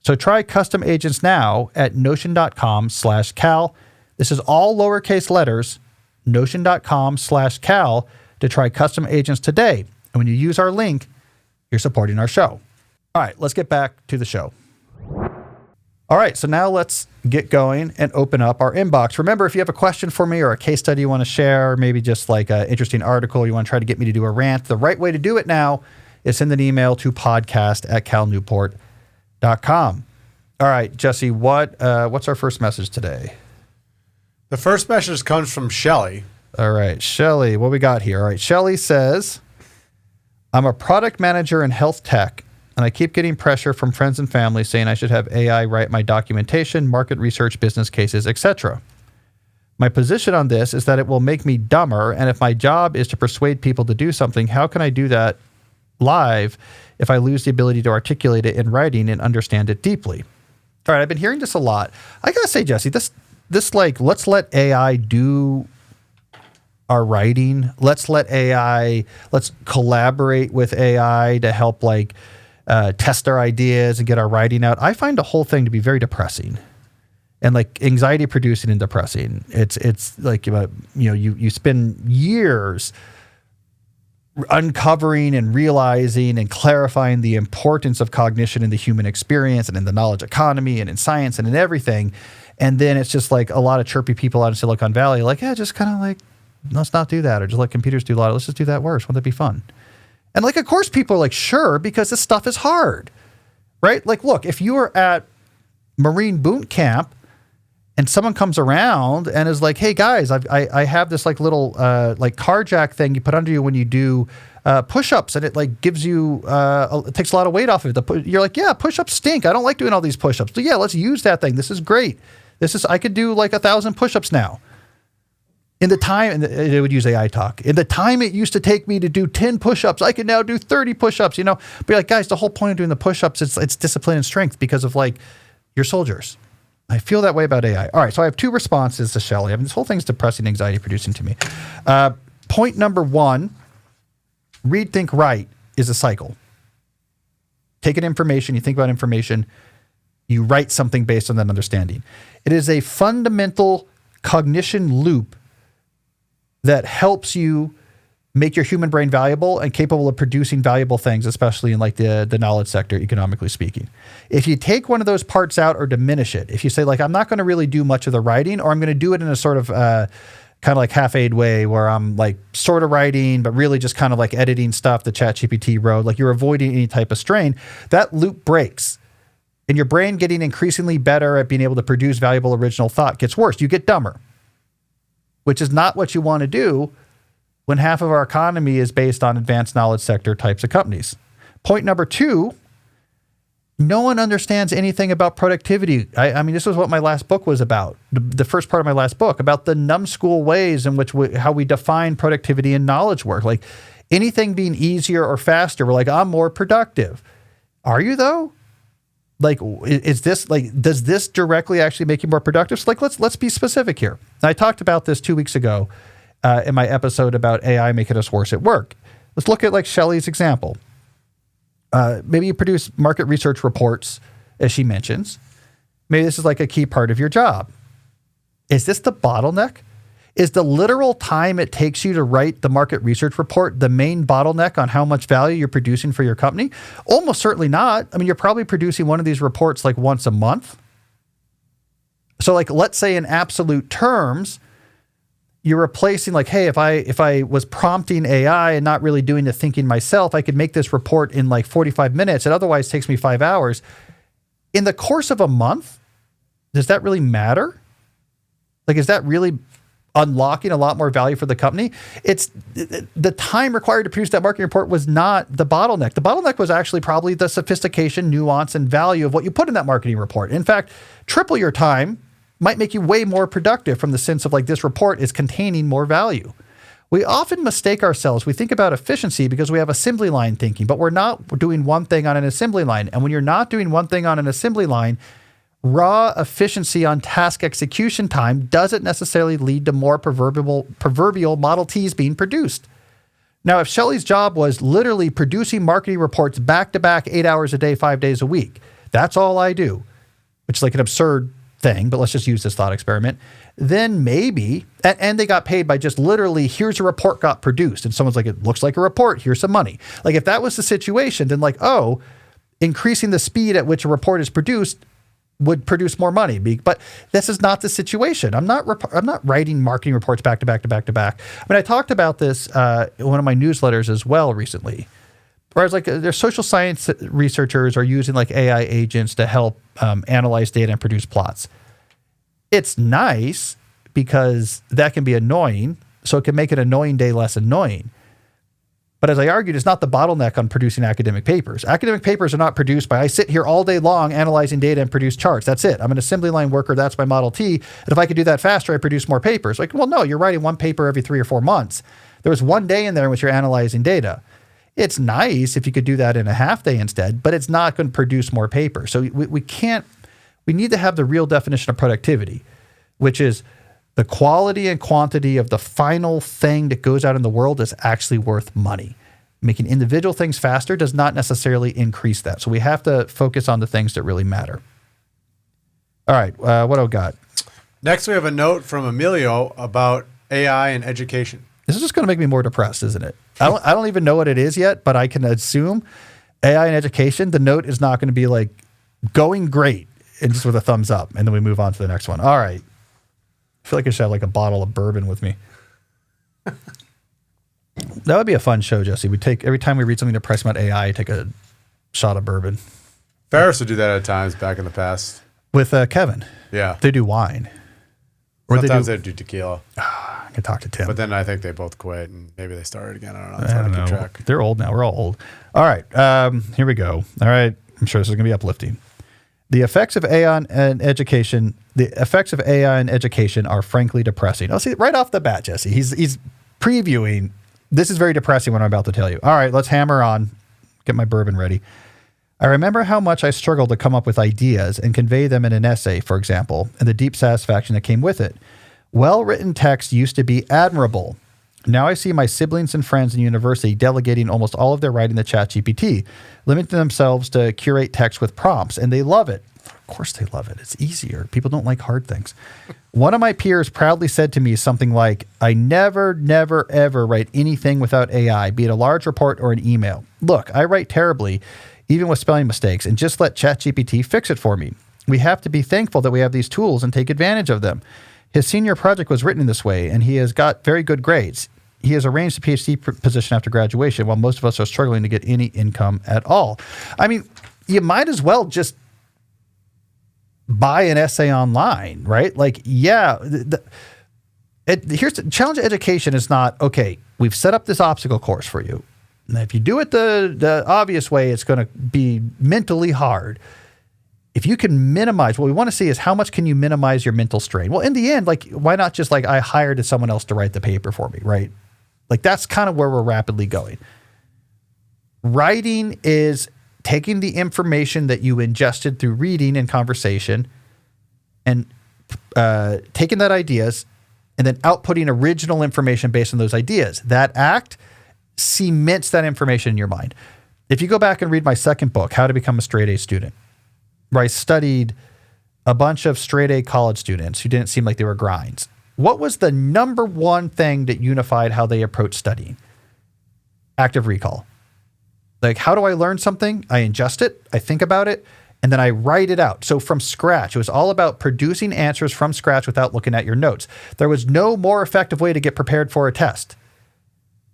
So try custom agents now at notion.com/Cal. This is all lowercase letters, notion.com/Cal to try custom agents today. And when you use our link, you're supporting our show. All right, let's get back to the show. All right, so now let's get going and open up our inbox. Remember, if you have a question for me or a case study you want to share, or maybe just like an interesting article you want to try to get me to do a rant, the right way to do it now is send an email to podcast@calnewport.com. All right, Jesse, what's our first message today? The first message comes from Shelly. All right, Shelly, what we got here? All right, Shelly says, I'm a product manager in health tech, and I keep getting pressure from friends and family saying I should have AI write my documentation, market research, business cases, etc. My position on this is that it will make me dumber, and if my job is to persuade people to do something, how can I do that live if I lose the ability to articulate it in writing and understand it deeply? All right, I've been hearing this a lot. I gotta say, Jesse, this like, let's let AI do our writing. Let's collaborate with AI to help like test our ideas and get our writing out. I find the whole thing to be very depressing and like anxiety producing and depressing. It's like, you spend years uncovering and realizing and clarifying the importance of cognition in the human experience and in the knowledge economy and in science and in everything. And then it's just like a lot of chirpy people out in Silicon Valley, like, yeah, just kind of like, let's not do that. Or just let computers do a lot. Let's just do that worse. Wouldn't that be fun? And like, of course, people are like, sure, because this stuff is hard, right? Like, look, if you are at Marine boot camp and someone comes around and is like, hey guys, I have this like little like car jack thing you put under you when you do push-ups, and it like gives you, it takes a lot of weight off of it. You're like, yeah, push-ups stink. I don't like doing all these push-ups. So yeah, let's use that thing. This is great. I could do like 1,000 push-ups now. In the time, and it would use AI talk, in the time it used to take me to do 10 push-ups, I can now do 30 push-ups, But you're like, guys, the whole point of doing the push-ups, it's discipline and strength because of like your soldiers. I feel that way about AI. All right, so I have two responses to Shelly. This whole thing's depressing, anxiety producing to me. Point number one, read, think, write is a cycle. Take in information, you think about information, you write something based on that understanding. It is a fundamental cognition loop that helps you make your human brain valuable and capable of producing valuable things, especially in like the knowledge sector, economically speaking. If you take one of those parts out or diminish it, if you say like, I'm not going to really do much of the writing, or I'm going to do it in a sort of kind of like half-aid way where I'm like sort of writing, but really just kind of like editing stuff that ChatGPT wrote, like you're avoiding any type of strain, that loop breaks. And your brain getting increasingly better at being able to produce valuable original thought gets worse. You get dumber, which is not what you want to do when half of our economy is based on advanced knowledge sector types of companies. Point number two, no one understands anything about productivity. I mean, this was what my last book was about. The first part of my last book, about the numbskull ways in which how we define productivity and knowledge work. Like anything being easier or faster, we're like, I'm more productive. Are you though? Like, is this like, does this directly actually make you more productive? So like, let's be specific here. I talked about this 2 weeks ago in my episode about AI making us worse at work. Let's look at like Shelly's example. Maybe you produce market research reports, as she mentions. Maybe this is like a key part of your job. Is this the bottleneck? Is the literal time it takes you to write the market research report the main bottleneck on how much value you're producing for your company? Almost certainly not. I mean, you're probably producing one of these reports like once a month. So like, let's say in absolute terms, you're replacing like, hey, if I was prompting AI and not really doing the thinking myself, I could make this report in like 45 minutes. It otherwise takes me 5 hours. In the course of a month, does that really matter? Like, is that really unlocking a lot more value for the company? It's the time required to produce that marketing report was not the bottleneck. The bottleneck was actually probably the sophistication, nuance, and value of what you put in that marketing report. In fact, triple your time might make you way more productive from the sense of like, this report is containing more value. We often mistake ourselves. We think about efficiency because we have assembly line thinking, but we're not doing one thing on an assembly line. And when you're not doing one thing on an assembly line, raw efficiency on task execution time doesn't necessarily lead to more proverbial Model Ts being produced. Now, if Shelly's job was literally producing marketing reports back-to-back 8 hours a day, 5 days a week, that's all I do, which is like an absurd thing, but let's just use this thought experiment. then maybe, and they got paid by just literally, here's a report got produced. And someone's like, it looks like a report, here's some money. Like if that was the situation, then like, oh, increasing the speed at which a report is produced would produce more money. But this is not the situation. I'm not writing marketing reports back to back to back to back. I mean, I talked about this in one of my newsletters as well recently. Whereas like their social science researchers are using like AI agents to help analyze data and produce plots. It's nice because that can be annoying, so it can make an annoying day less annoying. But as I argued, it's not the bottleneck on producing academic papers. Academic papers are not produced by, I sit here all day long analyzing data and produce charts. That's it. I'm an assembly line worker. That's my Model T. And if I could do that faster, I produce more papers. Like, well, no, you're writing one paper every 3 or 4 months. There was one day in there in which you're analyzing data. It's nice if you could do that in a half day instead, but it's not going to produce more papers. So we need to have the real definition of productivity, which is the quality and quantity of the final thing that goes out in the world is actually worth money. Making individual things faster does not necessarily increase that. So we have to focus on the things that really matter. All right, what do I got? Next, we have a note from Emilio about AI and education. This is just going to make me more depressed, isn't it? I don't even know what it is yet, but I can assume AI and education, the note is not going to be like going great and just with a thumbs up. And then we move on to the next one. All right. I feel like I should have like a bottle of bourbon with me. That would be a fun show, Jesse. We take every time we read something depressing about AI, take a shot of bourbon. Ferris would do that at times back in the past. With Kevin. Yeah. They do wine. Or sometimes they do tequila. I can talk to Tim. But then I think they both quit and maybe they started again. I don't know. It's hard to keep track. They're old now. We're all old. All right. Here we go. All right. I'm sure this is going to be uplifting. The effects of AI and education. The effects of AI and education are frankly depressing. Oh, see, right off the bat, Jesse. He's previewing. This is very depressing what I'm about to tell you. All right, let's hammer on. Get my bourbon ready. I remember how much I struggled to come up with ideas and convey them in an essay, for example, and the deep satisfaction that came with it. Well-written text used to be admirable. Now I see my siblings and friends in university delegating almost all of their writing to ChatGPT, limiting themselves to curate text with prompts, and they love it. Of course they love it. It's easier. People don't like hard things. One of my peers proudly said to me something like, I never, ever write anything without AI, be it a large report or an email. Look, I write terribly, even with spelling mistakes, and just let ChatGPT fix it for me. We have to be thankful that we have these tools and take advantage of them. His senior project was written this way, and he has got very good grades. He has arranged a PhD position after graduation, while most of us are struggling to get any income at all. I mean, you might as well just buy an essay online, right? Like, yeah, here's the challenge of education is not, okay, we've set up this obstacle course for you. And if you do it the obvious way, it's going to be mentally hard. If you can minimize, what we want to see is how much can you minimize your mental strain? Well, in the end, like, why not just like I hired someone else to write the paper for me, right? Like that's kind of where we're rapidly going. Writing is taking the information that you ingested through reading and conversation and taking that ideas and then outputting original information based on those ideas. That act cements that information in your mind. If you go back and read my second book, How to Become a Straight A Student, where I studied a bunch of straight A college students who didn't seem like they were grinds. What was the number one thing that unified how they approach studying? Active recall. Like, how do I learn something? I ingest it, I think about it, and then I write it out. So from scratch, it was all about producing answers from scratch without looking at your notes. There was no more effective way to get prepared for a test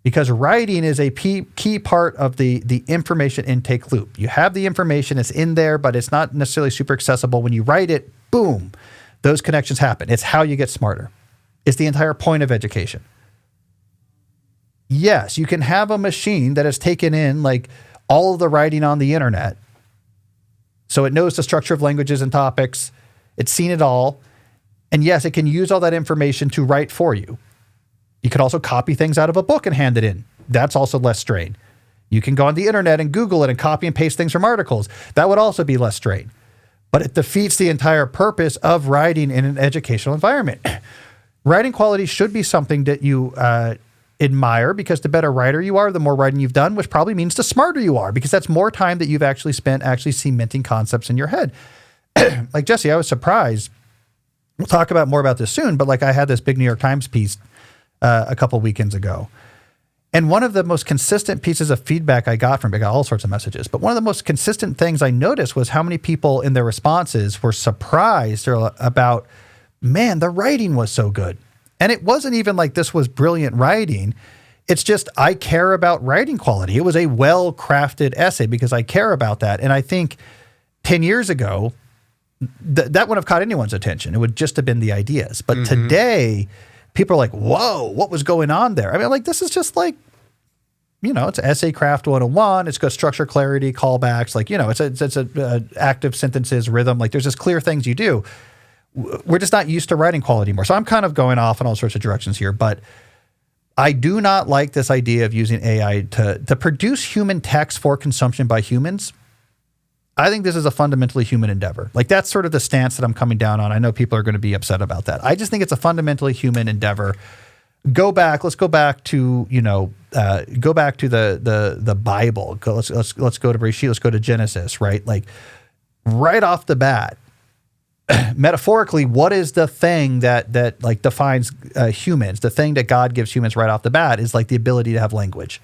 because writing is a key part of the information intake loop. You have the information, it's in there, but it's not necessarily super accessible. When you write it, boom, those connections happen. It's how you get smarter. It's the entire point of education. Yes, you can have a machine that has taken in like all of the writing on the internet. So it knows the structure of languages and topics. It's seen it all. And yes, it can use all that information to write for you. You could also copy things out of a book and hand it in. That's also less strain. You can go on the internet and Google it and copy and paste things from articles. That would also be less strain. But it defeats the entire purpose of writing in an educational environment. Writing quality should be something that you admire because the better writer you are, the more writing you've done, which probably means the smarter you are because that's more time that you've actually spent actually cementing concepts in your head. Like Jesse, I was surprised We'll talk about more about this soon, but like I had this big New York Times piece a couple weekends ago. And one of the most consistent pieces of feedback I got from, I got all sorts of messages, but one of the most consistent things I noticed was how many people in their responses were surprised about, man, the writing was so good. And it wasn't even like this was brilliant writing. It's just, I care about writing quality. It was a well-crafted essay because I care about that. And I think 10 years ago, that wouldn't have caught anyone's attention. It would just have been the ideas. But today, people are like, whoa, what was going on there? I mean, like, this is just like, it's essay craft 101. It's got structure, clarity, callbacks. Like, it's a active sentences, rhythm. Like, there's just clear things you do. We're just not used to writing quality anymore. So I'm kind of going off in all sorts of directions here. But I do not like this idea of using AI to produce human text for consumption by humans. I think this is a fundamentally human endeavor. Like, that's sort of the stance that I'm coming down on. I know people are going to be upset about that. I just think it's a fundamentally human endeavor. Let's go back to, the Bible. Let's go to Bereshit. Let's go to Genesis, right? Like, right off the bat, metaphorically, what is the thing that like defines humans? The thing that God gives humans right off the bat is like the ability to have language.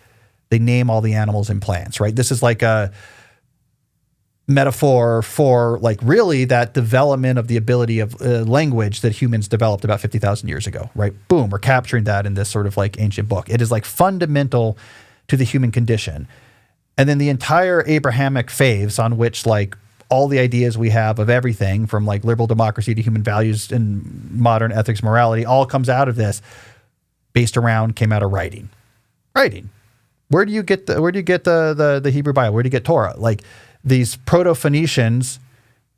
They name all the animals and plants, right? This is like a metaphor for like really that development of the ability of language that humans developed about 50,000 years ago, right? Boom, we're capturing that in this sort of like ancient book. It is like fundamental to the human condition. And then the entire Abrahamic faiths on which like all the ideas we have of everything from like liberal democracy to human values and modern ethics, morality, all comes out of this came out of writing. Where do you get the Hebrew Bible? Where do you get Torah? Like, these Proto-Phoenicians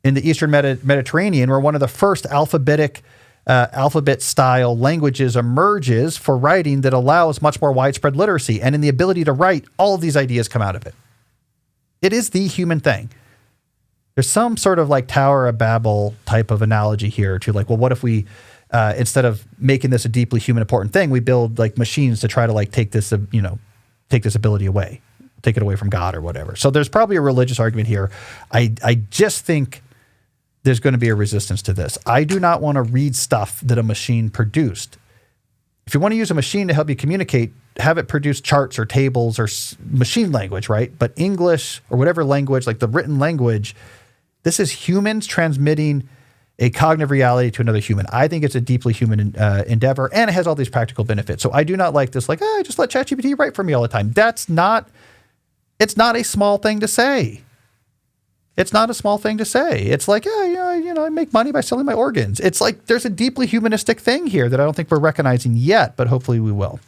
in the Eastern Mediterranean were one of the first alphabet-style languages emerges for writing that allows much more widespread literacy. And in the ability to write, all of these ideas come out of it. It is the human thing. There's some sort of like Tower of Babel type of analogy here to like, well, what if we, instead of making this a deeply human important thing, we build like machines to try to like take this ability away. Take it away from God or whatever. So there's probably a religious argument here. I just think there's going to be a resistance to this. I do not want to read stuff that a machine produced. If you want to use a machine to help you communicate, have it produce charts or tables or machine language, right? But English or whatever language, like the written language, this is humans transmitting a cognitive reality to another human. I think it's a deeply human endeavor, and it has all these practical benefits. So I do not like this, like, just let ChatGPT write for me all the time. It's not a small thing to say. It's not a small thing to say. It's like, I make money by selling my organs. It's like there's a deeply humanistic thing here that I don't think we're recognizing yet, but hopefully we will.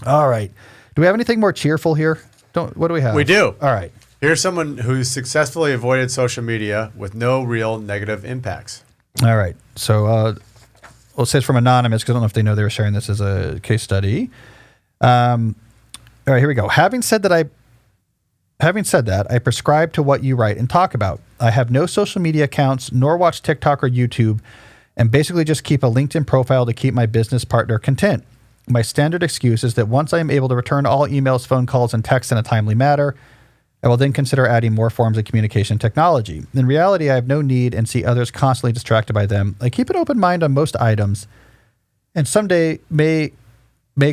All right. Do we have anything more cheerful here? What do we have? We do. All right. Here's someone who's successfully avoided social media with no real negative impacts. All right. So it says from Anonymous, because I don't know if they know they were sharing this as a case study. All right, here we go. Having said that, I prescribe to what you write and talk about. I have no social media accounts, nor watch TikTok or YouTube, and basically just keep a LinkedIn profile to keep my business partner content. My standard excuse is that once I am able to return all emails, phone calls, and texts in a timely manner, I will then consider adding more forms of communication technology. In reality, I have no need and see others constantly distracted by them. I keep an open mind on most items, and someday may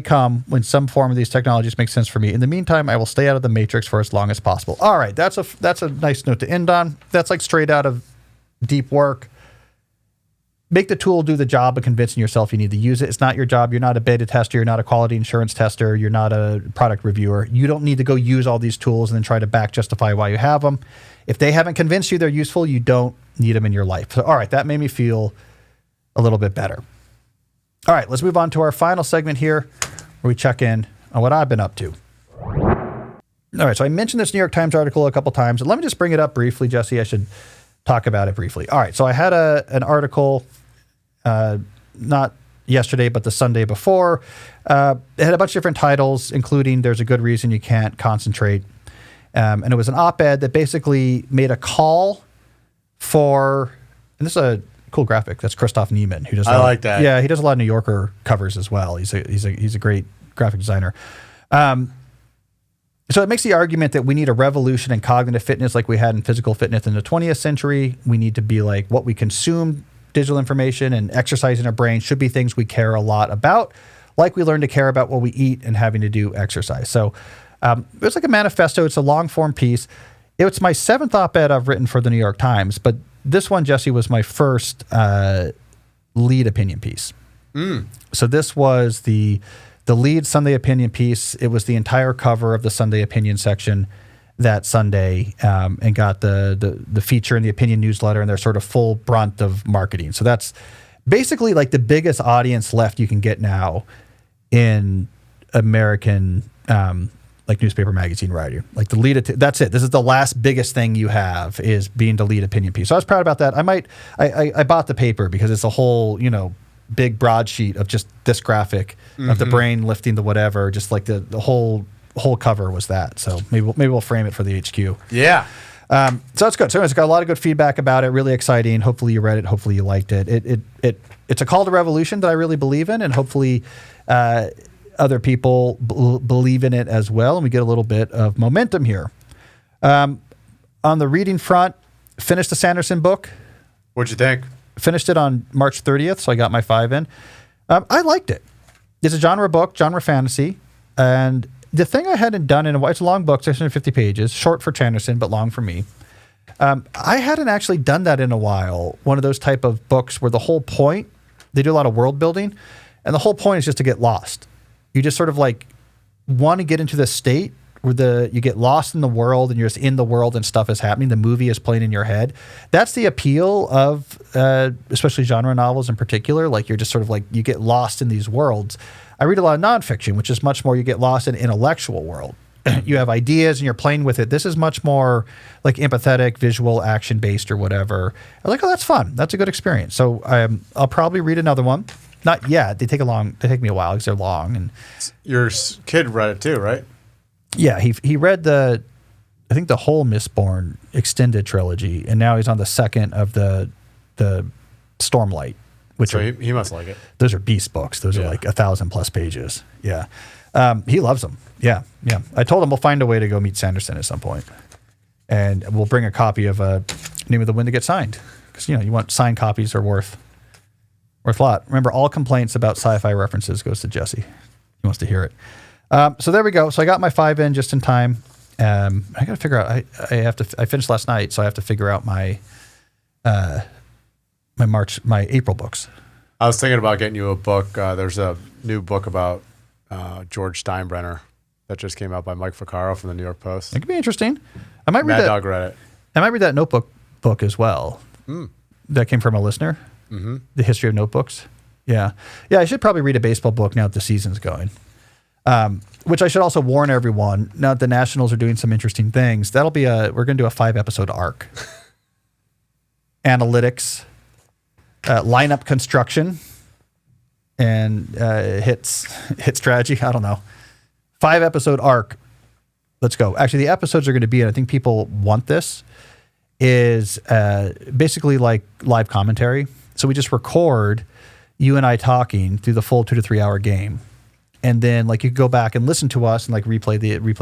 come when some form of these technologies make sense for me. In the meantime, I will stay out of the matrix for as long as possible. All right, that's a nice note to end on. That's like straight out of deep work. Make the tool do the job of convincing yourself you need to use it. It's not your job. You're not a beta tester. You're not a quality insurance tester. You're not a product reviewer. You don't need to go use all these tools and then try to back justify why you have them. If they haven't convinced you they're useful, you don't need them in your life. So, all right, that made me feel a little bit better. All right, let's move on to our final segment here where we check in on what I've been up to. All right, so I mentioned this New York Times article a couple times. Let me just bring it up briefly, Jesse. I should talk about it briefly. All right, so I had an article, not yesterday, but the Sunday before. It had a bunch of different titles, including There's a Good Reason You Can't Concentrate. And it was an op-ed that basically made a call for, and this is a cool graphic. That's Christoph Niemann, who does. I like that. Yeah, he does a lot of New Yorker covers as well. He's a great graphic designer. So it makes the argument that we need a revolution in cognitive fitness like we had in physical fitness in the 20th century. We need to be like what we consume digital information and exercising our brain should be things we care a lot about, like we learn to care about what we eat and having to do exercise. So it's like a manifesto. It's a long form piece. It's my 7th op-ed I've written for the New York Times, but this one, Jesse, was my first lead opinion piece. So this was the lead Sunday opinion piece. It was the entire cover of the Sunday opinion section that Sunday, and got the feature in the opinion newsletter and their sort of full brunt of marketing. So that's basically like the biggest audience left you can get now in American like newspaper magazine writer. Like the lead, that's it. This is the last biggest thing you have, is being the lead opinion piece. So I was proud about that. I bought the paper because it's a whole, big broadsheet of just this graphic of the brain lifting the whatever, just like the whole cover was that. So maybe we'll frame it for the HQ. Yeah. So that's good. So anyways, got a lot of good feedback about it. Really exciting. Hopefully you read it. Hopefully you liked it. It's a call to revolution that I really believe in, and hopefully other people believe in it as well, and we get a little bit of momentum here. On the reading front, finished the Sanderson book. What'd you think? Finished it on March 30th, so I got my 5 in. I liked it. It's a genre book, genre fantasy, and the thing I hadn't done in a while, it's a long book, 650 pages, short for Sanderson, but long for me. I hadn't actually done that in a while. One of those type of books where the whole point, they do a lot of world building, and the whole point is just to get lost. You just sort of like want to get into this state where you get lost in the world and you're just in the world and stuff is happening. The movie is playing in your head. That's the appeal of especially genre novels in particular. Like you're just sort of like, you get lost in these worlds. I read a lot of nonfiction, which is much more you get lost in intellectual world. You have ideas and you're playing with it. This is much more like empathetic, visual, action-based or whatever. I'm like, oh, that's fun. That's a good experience. So I'll probably read another one. Not yet. They take me a while because they're long. And your kid read it too, right? Yeah, he read I think the whole Mistborn extended trilogy, and now he's on the second of the Stormlight. So he must like it. Those are beast books. Those are like 1,000+ pages. Yeah. He loves them. Yeah. I told him we'll find a way to go meet Sanderson at some point. And we'll bring a copy of Name of the Wind to get signed. Because, you want signed copies are worth a lot. Remember, all complaints about sci-fi references goes to Jesse. He wants to hear it. So there we go. So I got my 5 in just in time. I got to figure out, I finished last night, so I have to figure out my April books. I was thinking about getting you a book. There's a new book about George Steinbrenner that just came out by Mike Ficarro from the New York Post. It could be interesting. I might read Mad Dog read it. I might read that Notebook book as well. That came from a listener. The history of notebooks. Yeah. I should probably read a baseball book now that the season's going. Which I should also warn everyone. Now that the Nationals are doing some interesting things, we're going to do a 5-episode arc. Analytics, lineup construction, and hit strategy. I don't know. 5-episode arc. Let's go. Actually, the episodes are going to be, and I think people want this, is basically like live commentary. So we just record you and I talking through the full 2 to 3 hour game. And then like you could go back and listen to us and like replay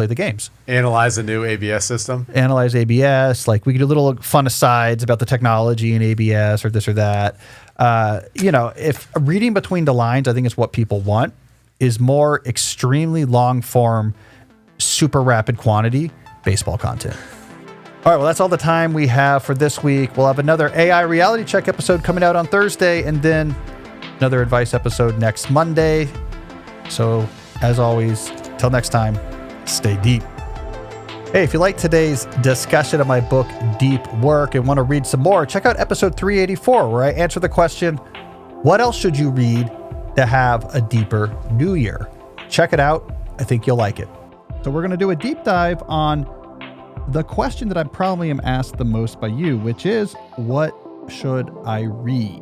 the games. Analyze the new ABS system. Analyze ABS. Like we could do little fun asides about the technology in ABS or this or that. If reading between the lines, I think is what people want, is more extremely long form, super rapid quantity baseball content. All right, well, that's all the time we have for this week. We'll have another AI reality check episode coming out on Thursday, and then another advice episode next Monday. So, as always, till next time, stay deep. Hey, if you like today's discussion of my book, Deep Work, and want to read some more, check out episode 384, where I answer the question, what else should you read to have a deeper new year? Check it out. I think you'll like it. So we're going to do a deep dive on the question that I probably am asked the most by you, which is, what should I read?